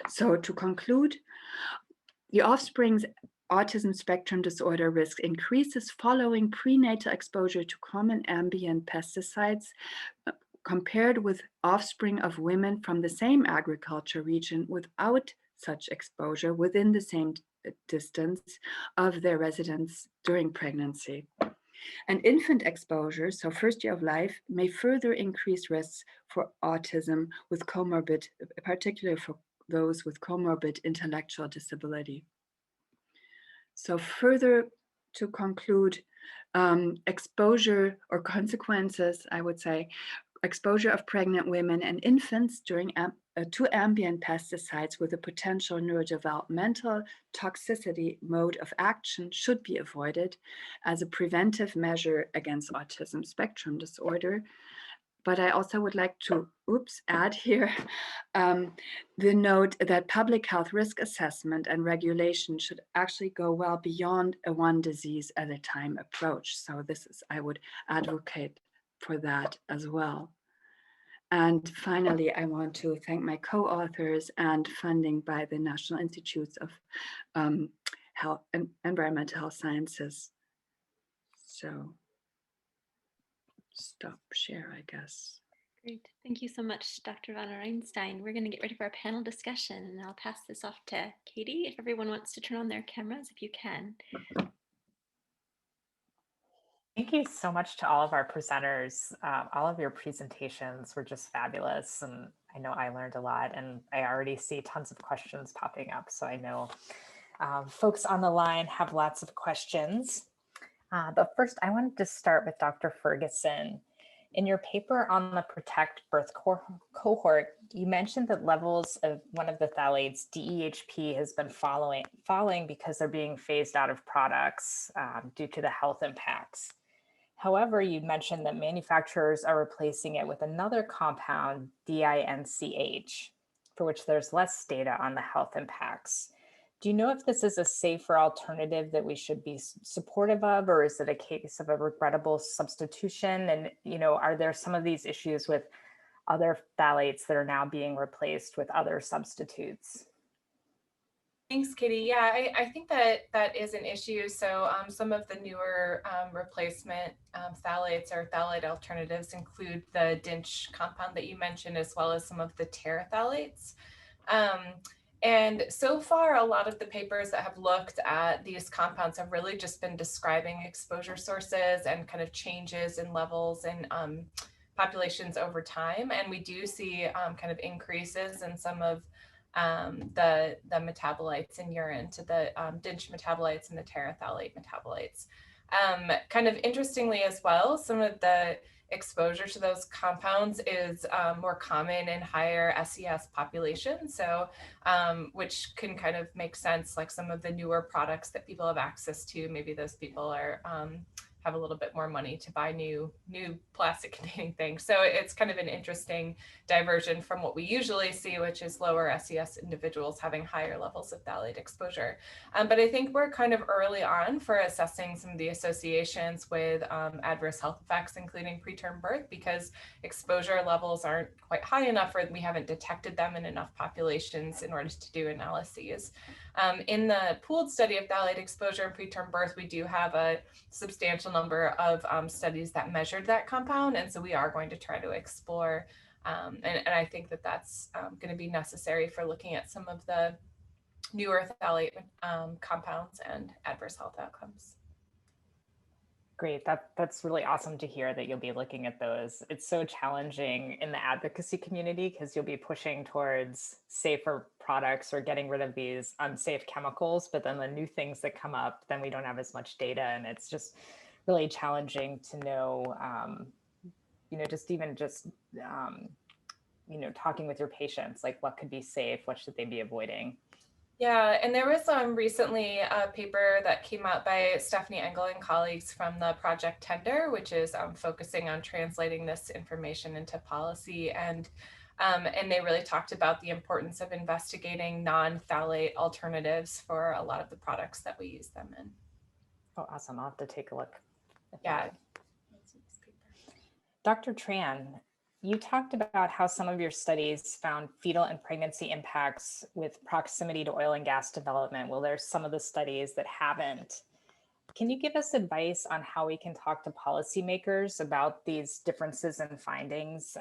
So to conclude, the offspring's autism spectrum disorder risk increases following prenatal exposure to common ambient pesticides compared with offspring of women from the same agriculture region without such exposure within the same distance of their residence during pregnancy. And infant exposure, so first year of life, may further increase risks for autism with comorbid, particularly for those with comorbid intellectual disability. So further to conclude, exposure or consequences, I would say, exposure of pregnant women and infants during to ambient pesticides with a potential neurodevelopmental toxicity mode of action should be avoided as a preventive measure against autism spectrum disorder. But I also would like to, add here the note that public health risk assessment and regulation should actually go well beyond a one disease at a time approach. So this is, I would advocate for that as well. And finally, I want to thank my co-authors and funding by the National Institutes of Health and Environmental Health Sciences. So stop share, I guess. Great. Thank you so much, Dr. Van Reinstein. We're going to get ready for our panel discussion, and I'll pass this off to Katie. If everyone wants to turn on their cameras, if you can. Thank you so much to all of our presenters. All of your presentations were just fabulous, and I know I learned a lot, and I already see tons of questions popping up. So I know folks on the line have lots of questions. But first, I wanted to start with Dr. Ferguson. In your paper on the Protect Birth cohort, you mentioned that levels of one of the phthalates, DEHP, has been falling because they're being phased out of products due to the health impacts. However, you mentioned that manufacturers are replacing it with another compound, DINCH, for which there's less data on the health impacts. Do you know if this is a safer alternative that we should be supportive of, or is it a case of a regrettable substitution? And, are there some of these issues with other phthalates that are now being replaced with other substitutes? Thanks, Katie. Yeah, I think that that is an issue. So some of the newer replacement phthalates or phthalate alternatives include the DINCH compound that you mentioned, as well as some of the terephtalates. Um, and so far, a lot of the papers that have looked at these compounds have really just been describing exposure sources and kind of changes in levels in populations over time. And we do see kind of increases in some of the metabolites in urine to the DINCH metabolites and the terephthalate metabolites. Kind of interestingly as well, some of the exposure to those compounds is more common in higher SES populations. So, which can kind of make sense, like some of the newer products that people have access to, maybe those people are have a little bit more money to buy new plastic containing things. So it's kind of an interesting diversion from what we usually see, which is lower SES individuals having higher levels of phthalate exposure. But I think we're kind of early on for assessing some of the associations with adverse health effects, including preterm birth, because exposure levels aren't quite high enough, or we haven't detected them in enough populations in order to do analyses. In the pooled study of phthalate exposure and preterm birth, we do have a substantial number of studies that measured that compound. And so we are going to try to explore, and I think that that's going to be necessary for looking at some of the newer phthalate compounds and adverse health outcomes. Great. That's really awesome to hear that you'll be looking at those. It's so challenging in the advocacy community because you'll be pushing towards safer products or getting rid of these unsafe chemicals, but then the new things that come up, then we don't have as much data, and it's just really challenging to know, talking with your patients, like what could be safe, what should they be avoiding? Yeah, and there was recently a paper that came out by Stephanie Engel and colleagues from the Project Tender, which is focusing on translating this information into policy. And they really talked about the importance of investigating non-phthalate alternatives for a lot of the products that we use them in. Oh, awesome. I'll have to take a look. Yeah. Dr. Tran, you talked about how some of your studies found fetal and pregnancy impacts with proximity to oil and gas development. Well, there's some of the studies that haven't. Can you give us advice on how we can talk to policymakers about these differences in findings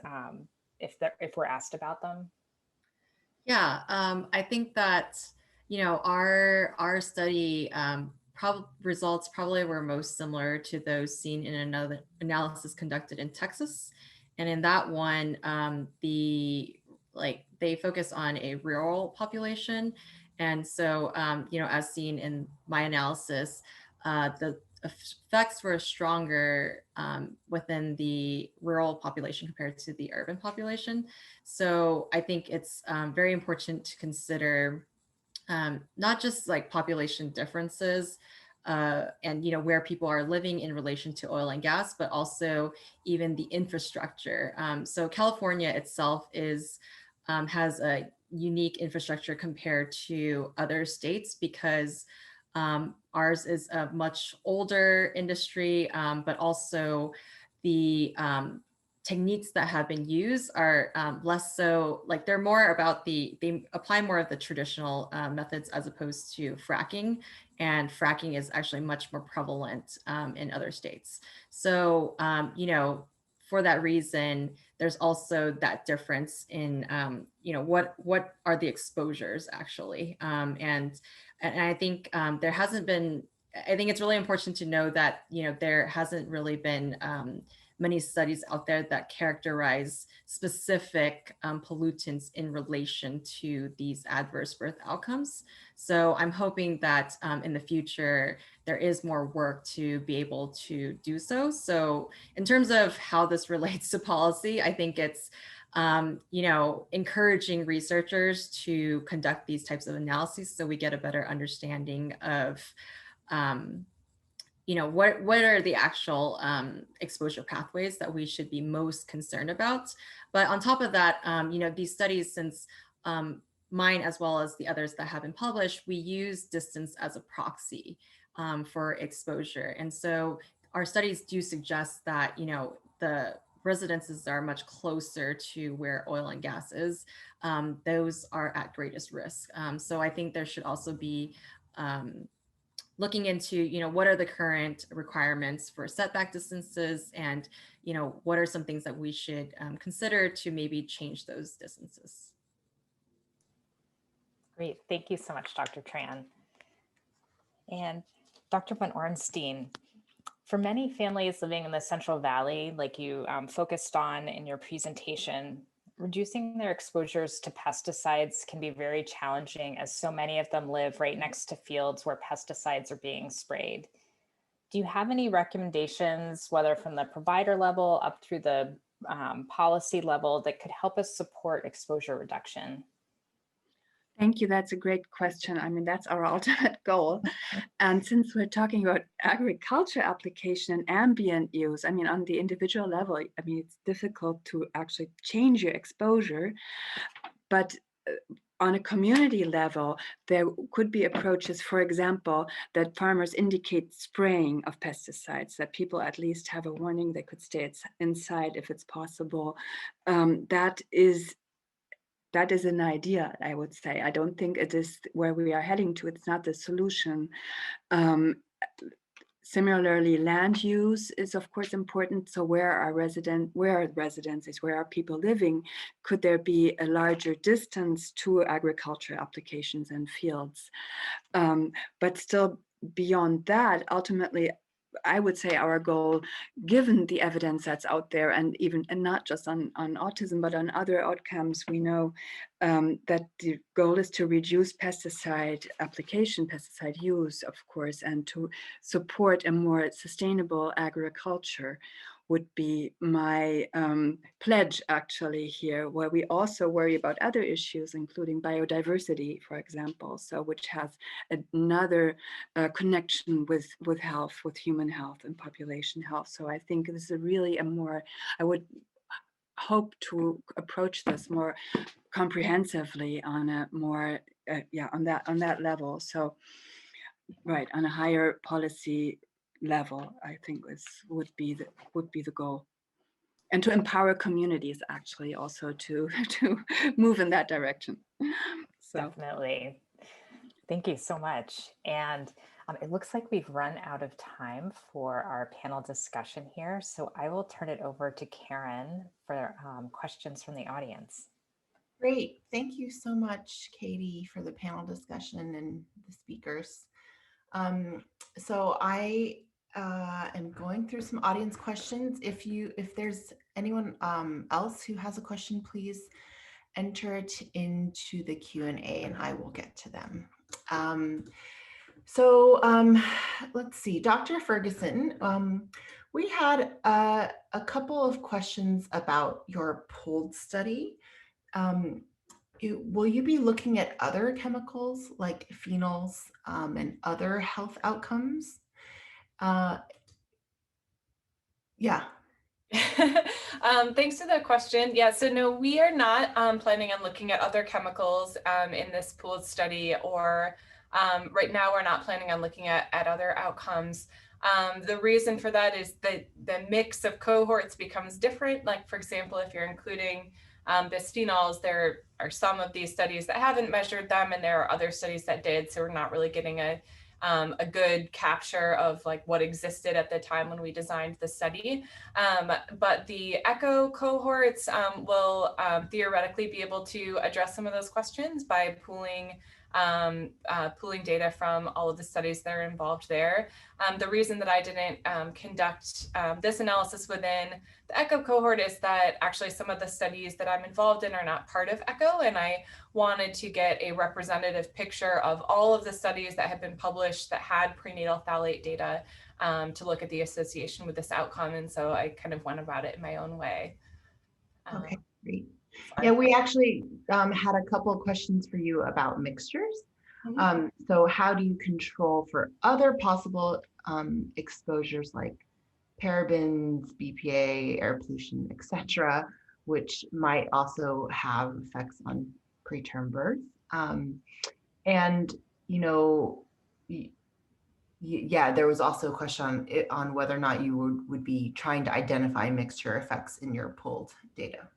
if we're asked about them? Yeah, I think that, our study results probably were most similar to those seen in another analysis conducted in Texas. And in that one, they focus on a rural population. And so, as seen in my analysis, the effects were stronger within the rural population compared to the urban population. So I think it's very important to consider not just like population differences and where people are living in relation to oil and gas, but also even the infrastructure. So California itself has a unique infrastructure compared to other states because ours is a much older industry, but also the techniques that have been used are less so, like they're more about they apply more of the traditional methods as opposed to fracking. And fracking is actually much more prevalent in other states. So, for that reason, there's also that difference in, what are the exposures actually. And I think there hasn't been, I think it's really important to know that, there hasn't really been many studies out there that characterize specific pollutants in relation to these adverse birth outcomes. So I'm hoping that in the future, there is more work to be able to do so. So in terms of how this relates to policy, I think it's encouraging researchers to conduct these types of analyses so we get a better understanding of what are the actual exposure pathways that we should be most concerned about. But on top of that, these studies, since mine as well as the others that have been published, we use distance as a proxy for exposure. And so our studies do suggest that, the residences are much closer to where oil and gas is, those are at greatest risk. So I think there should also be looking into, what are the current requirements for setback distances, and, what are some things that we should consider to maybe change those distances. Great. Thank you so much, Dr. Tran. And Dr. Van Ornstein, for many families living in the Central Valley, like you focused on in your presentation, reducing their exposures to pesticides can be very challenging, as so many of them live right next to fields where pesticides are being sprayed. Do you have any recommendations, whether from the provider level up through the policy level, that could help us support exposure reduction? Thank you. That's a great question. I mean, that's our ultimate goal. And since we're talking about agriculture application and ambient use, I mean, on the individual level, I mean, it's difficult to actually change your exposure, but on a community level, there could be approaches, for example, that farmers indicate spraying of pesticides, that people at least have a warning they could stay inside if it's possible. That is an idea, I would say. I don't think it is where we are heading to. It's not the solution. Similarly, land use is of course important. So where are residences, where are people living? Could there be a larger distance to agriculture applications and fields? But still beyond that, ultimately, I would say our goal, given the evidence that's out there, and not just on autism, but on other outcomes, we know that the goal is to reduce pesticide application, pesticide use, of course, and to support a more sustainable agriculture would be my pledge actually here, where we also worry about other issues, including biodiversity, for example, so which has another connection with health, with human health and population health. So I think this is really I would hope to approach this more comprehensively on a more, on that level. So, right, on a higher policy level, I think would be the goal, and to empower communities actually also to move in that direction. So Definitely. Thank you so much. And it looks like we've run out of time for our panel discussion here. So I will turn it over to Karen for questions from the audience. Great. Thank you so much, Katie, for the panel discussion and the speakers. So I am going through some audience questions. If there's anyone else who has a question, please enter it into the Q&A and I will get to them. Let's see, Dr. Ferguson, we had a couple of questions about your pooled study. Will you be looking at other chemicals like phenols and other health outcomes? Yeah. Thanks for the question. Yeah, so no, we are not planning on looking at other chemicals in this pooled study, or right now we're not planning on looking at other outcomes. The reason for that is that the mix of cohorts becomes different. Like, for example, if you're including bisphenols, there are some of these studies that haven't measured them, and there are other studies that did. So we're not really getting a good capture of like what existed at the time when we designed the study. But the echo cohorts will theoretically be able to address some of those questions by pooling data from all of the studies that are involved there. The reason that I didn't conduct this analysis within the ECHO cohort is that actually some of the studies that I'm involved in are not part of ECHO, and I wanted to get a representative picture of all of the studies that have been published that had prenatal phthalate data to look at the association with this outcome. And so I kind of went about it in my own way. Okay, great. Yeah, we actually had a couple of questions for you about mixtures. So how do you control for other possible exposures like parabens, BPA, air pollution, etc., which might also have effects on preterm birth? And, you know, Yeah, there was also a question on on whether or not you would be trying to identify mixture effects in your pooled data.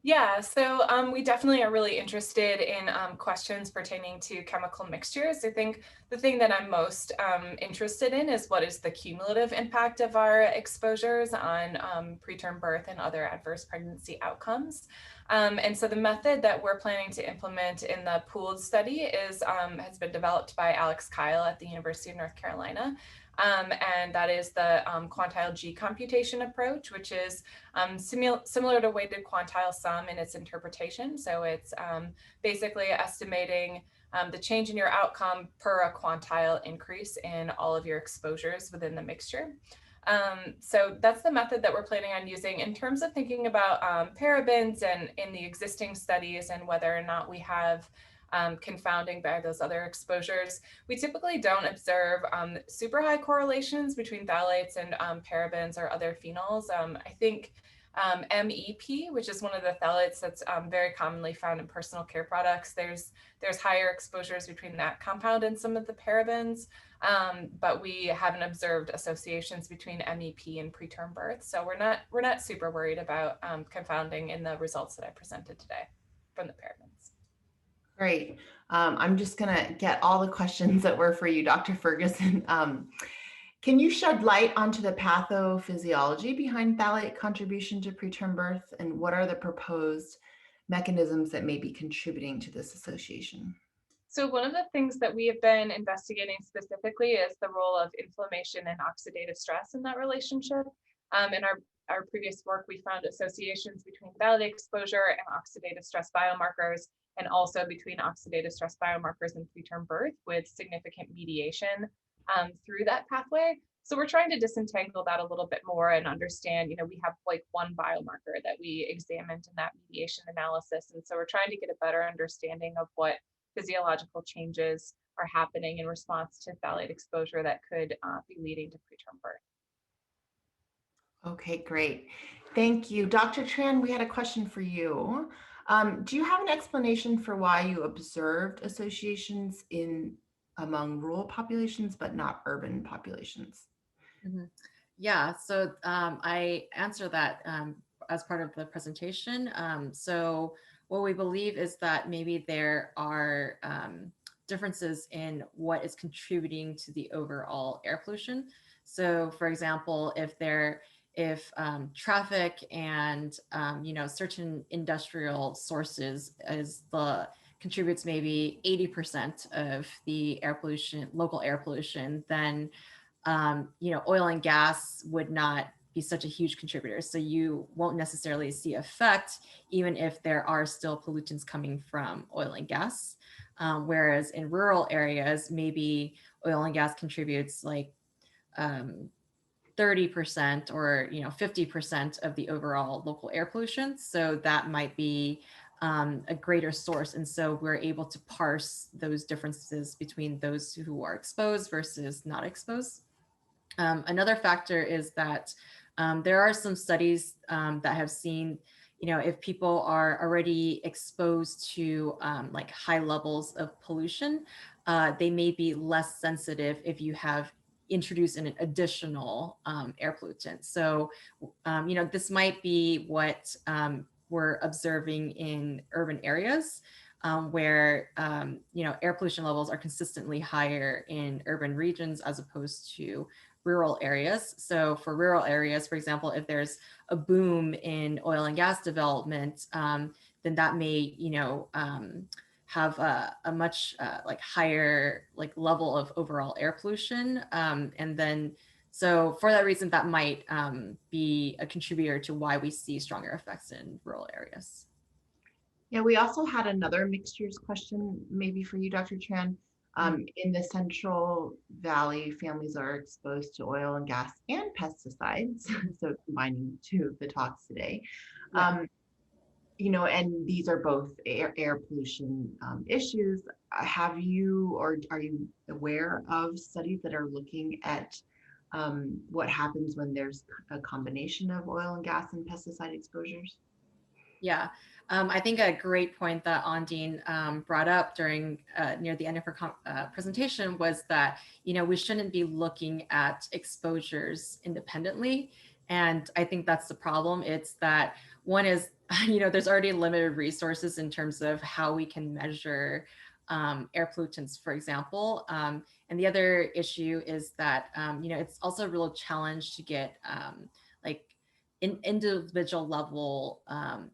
Yeah, so we definitely are really interested in questions pertaining to chemical mixtures. I think the thing that I'm most interested in is what is the cumulative impact of our exposures on preterm birth and other adverse pregnancy outcomes. And so the method that we're planning to implement in the pooled study is has been developed by Alex Kyle at the University of North Carolina. And that is the quantile G computation approach, which is similar to weighted quantile sum in its interpretation. So it's basically estimating the change in your outcome per a quantile increase in all of your exposures within the mixture. So that's the method that we're planning on using in terms of thinking about parabens and in the existing studies and whether or not we have confounding by those other exposures. We typically don't observe super high correlations between phthalates and parabens or other phenols. I think MEP, which is one of the phthalates that's very commonly found in personal care products, there's higher exposures between that compound and some of the parabens, but we haven't observed associations between MEP and preterm birth. So we're not super worried about confounding in the results that I presented today from the parabens. Great. I'm just going to get all the questions that were for you, Dr. Ferguson. Can you shed light onto the pathophysiology behind phthalate contribution to preterm birth, and what are the proposed mechanisms that may be contributing to this association? So one of the things that we have been investigating specifically is the role of inflammation and oxidative stress in that relationship. In our previous work, we found associations between phthalate exposure and oxidative stress biomarkers, and also between oxidative stress biomarkers and preterm birth with significant mediation through that pathway. So we're trying to disentangle that a little bit more and understand, we have like one biomarker that we examined in that mediation analysis. And so we're trying to get a better understanding of what physiological changes are happening in response to phthalate exposure that could be leading to preterm birth. Okay, great. Thank you. Dr. Tran, we had a question for you. Do you have an explanation for why you observed associations among rural populations, but not urban populations? Yeah, so I answer that as part of the presentation. So what we believe is that maybe there are differences in what is contributing to the overall air pollution. So for example, if traffic and certain industrial sources contributes maybe 80% of the air pollution, local air pollution, then oil and gas would not be such a huge contributor. So you won't necessarily see effect, even if there are still pollutants coming from oil and gas. Whereas in rural areas, maybe oil and gas contributes like 30% or 50% of the overall local air pollution. So that might be a greater source. And so we're able to parse those differences between those who are exposed versus not exposed. Another factor is that there are some studies that have seen, if people are already exposed to like high levels of pollution, they may be less sensitive if you have introduced an additional air pollutant. So, this might be what we're observing in urban areas where, air pollution levels are consistently higher in urban regions as opposed to rural areas. So for rural areas, for example, if there's a boom in oil and gas development, then that may, have a much like higher like level of overall air pollution. And then, so for that reason, that might be a contributor to why we see stronger effects in rural areas. Yeah, we also had another mixtures question, maybe for you, Dr. Tran. In the Central Valley, families are exposed to oil and gas and pesticides. So combining two of the talks today. Yeah. And these are both air pollution issues. Have you, or are you aware of studies that are looking at what happens when there's a combination of oil and gas and pesticide exposures? Yeah, I think a great point that Ondine brought up during near the end of her presentation was that, we shouldn't be looking at exposures independently. And I think that's the problem. It's that one is, there's already limited resources in terms of how we can measure air pollutants, for example. And the other issue is that, it's also a real challenge to get like individual level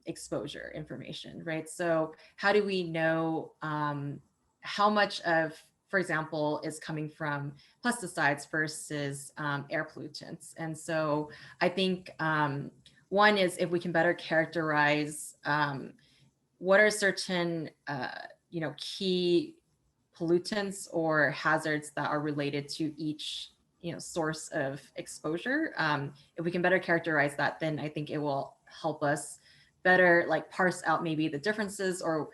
exposure information, right? So how do we know how much of, for example, is coming from pesticides versus air pollutants? And so I think one is if we can better characterize what are certain, key pollutants or hazards that are related to each source of exposure. If we can better characterize that, then I think it will help us better like parse out maybe the differences or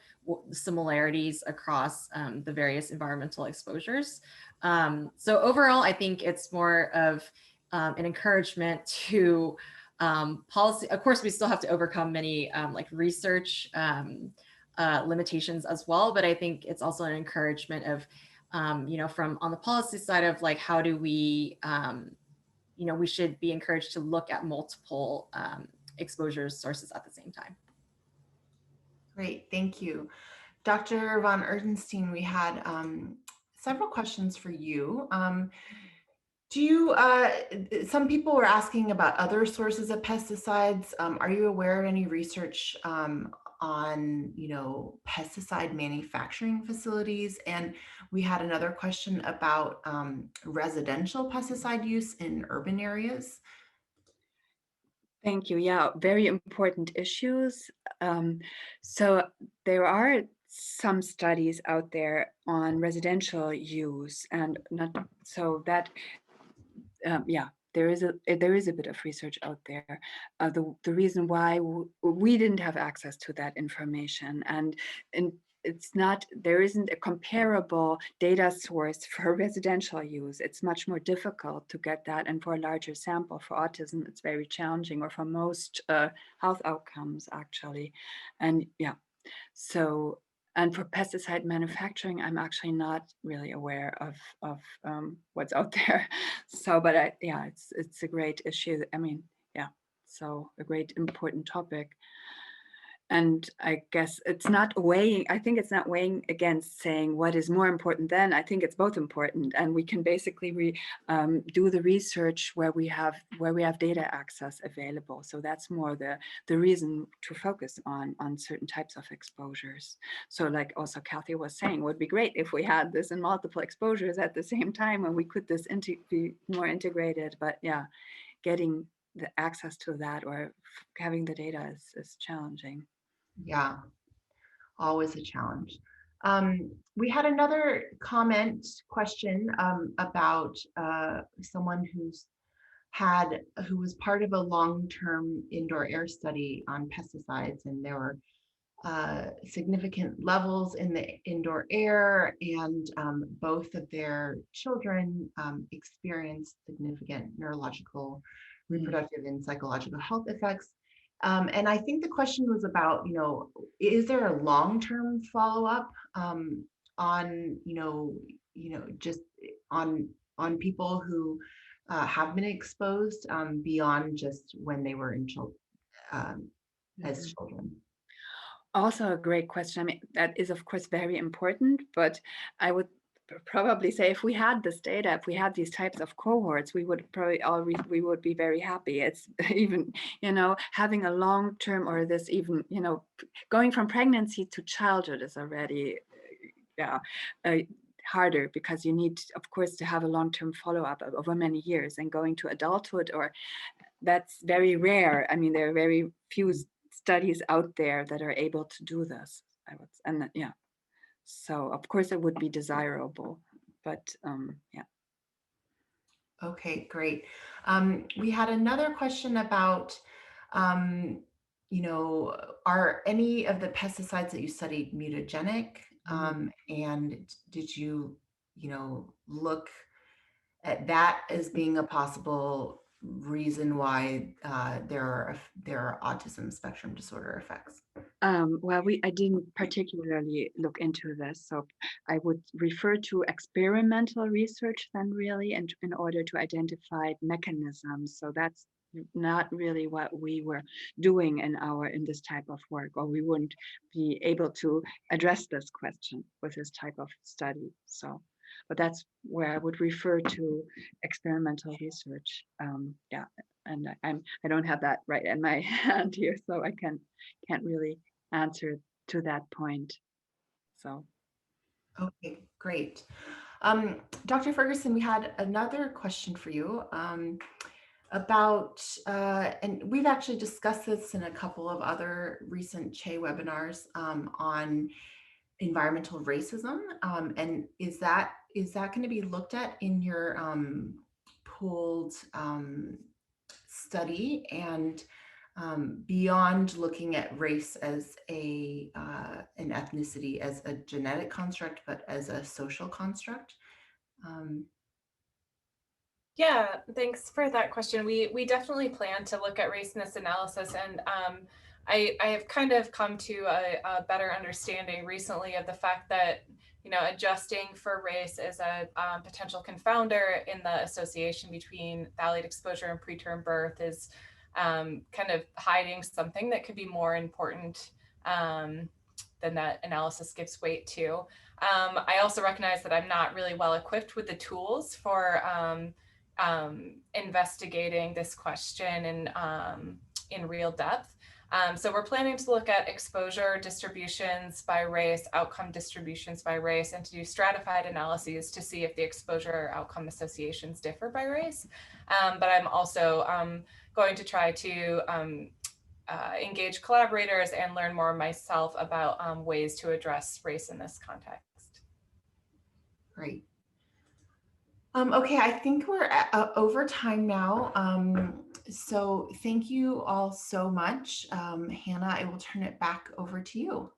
similarities across the various environmental exposures. So overall, I think it's more of an encouragement to policy. Of course, we still have to overcome many like research limitations as well. But I think it's also an encouragement of, from on the policy side of like, how do we, we should be encouraged to look at multiple exposure sources at the same time. Great, thank you. Dr. von Erdenstein, we had several questions for you. Do you, some people were asking about other sources of pesticides. Are you aware of any research on, pesticide manufacturing facilities? And we had another question about residential pesticide use in urban areas. Thank you. Yeah, very important issues. So there are some studies out there on residential use, and not so that there is a bit of research out there. The reason why we didn't have access to that information, and there isn't a comparable data source for residential use. It's much more difficult to get that, and for a larger sample for autism, it's very challenging, or for most health outcomes actually, and yeah. So, and for pesticide manufacturing, I'm actually not really aware of what's out there. So, but it's a great issue. I mean, yeah, so a great important topic. And I guess it's not weighing, I think it's not weighing against saying what is more important than. I think it's both important, and we can basically do the research where we have data access available. So that's more the reason to focus on certain types of exposures. So like also Kathy was saying, it would be great if we had this in multiple exposures at the same time, and we could be more integrated. But yeah, getting the access to that or having the data is challenging. Yeah, always a challenge. We had another question about someone who was part of a long-term indoor air study on pesticides, and there were significant levels in the indoor air, and both of their children experienced significant neurological, reproductive, and psychological health effects. And I think the question was about, is there a long-term follow-up on, just on people who have been exposed beyond just when they were as children? Also a great question. I mean, that is of course very important, but I would probably say if we had this data, if we had these types of cohorts, we would probably we would be very happy. It's even, having a long-term, or this even, going from pregnancy to childhood is already, harder, because you need, of course, to have a long-term follow-up over many years, and going to adulthood, or that's very rare. I mean, there are very few studies out there that are able to do this. So of course it would be desirable, but yeah. Okay, great. We had another question about, are any of the pesticides that you studied mutagenic? And did you, look at that as being a possible reason why there are autism spectrum disorder effects? Well, I didn't particularly look into this, so I would refer to experimental research then really in order to identify mechanisms. So that's not really what we were doing in this type of work, or we wouldn't be able to address this question with this type of study. So, but that's where I would refer to experimental research. Yeah, and I don't have that right in my hand here, so I can't really answer to that point. So Okay, great. Dr. Ferguson, we had another question for you about, and we've actually discussed this in a couple of other recent CHE webinars on environmental racism. And is that going to be looked at in your pooled study? And beyond looking at race as an ethnicity as a genetic construct, but as a social construct? Yeah, thanks for that question. We definitely plan to look at race in this analysis, and I have kind of come to a better understanding recently of the fact that adjusting for race is a potential confounder in the association between phthalate exposure and preterm birth is kind of hiding something that could be more important than that analysis gives weight to. I also recognize that I'm not really well equipped with the tools for investigating this question in real depth. So we're planning to look at exposure distributions by race, outcome distributions by race, and to do stratified analyses to see if the exposure or outcome associations differ by race. But I'm also going to try to engage collaborators and learn more myself about ways to address race in this context. Great. Okay, I think we're over time now. So thank you all so much. Hannah, I will turn it back over to you.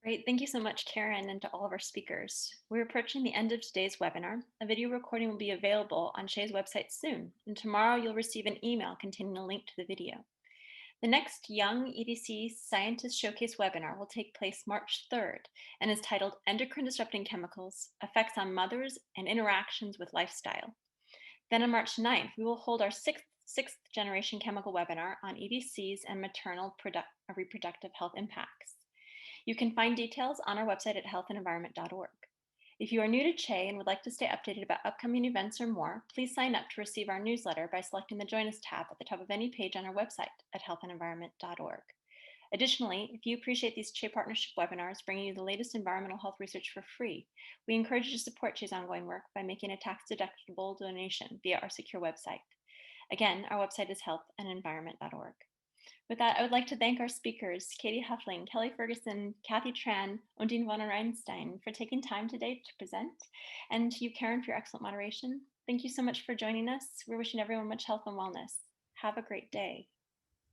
Great. Thank you so much, Karen, and to all of our speakers. We're approaching the end of today's webinar. A video recording will be available on CHE's website soon, and tomorrow you'll receive an email containing a link to the video. The next Young EDC Scientist Showcase webinar will take place March 3rd and is titled Endocrine Disrupting Chemicals, Effects on Mothers and Interactions with Lifestyle. Then on March 9th, we will hold our sixth generation chemical webinar on EDCs and maternal reproductive health impacts. You can find details on our website at healthandenvironment.org. If you are new to CHE and would like to stay updated about upcoming events or more, please sign up to receive our newsletter by selecting the Join Us tab at the top of any page on our website at healthandenvironment.org. Additionally, if you appreciate these CHE partnership webinars bringing you the latest environmental health research for free, we encourage you to support CHE's ongoing work by making a tax-deductible donation via our secure website. Again, our website is healthandenvironment.org. With that, I would like to thank our speakers, Katie Huffling, Kelly Ferguson, Kathy Tran, Undine von Reinstein, for taking time today to present, and to you, Karen, for your excellent moderation. Thank you so much for joining us. We're wishing everyone much health and wellness. Have a great day.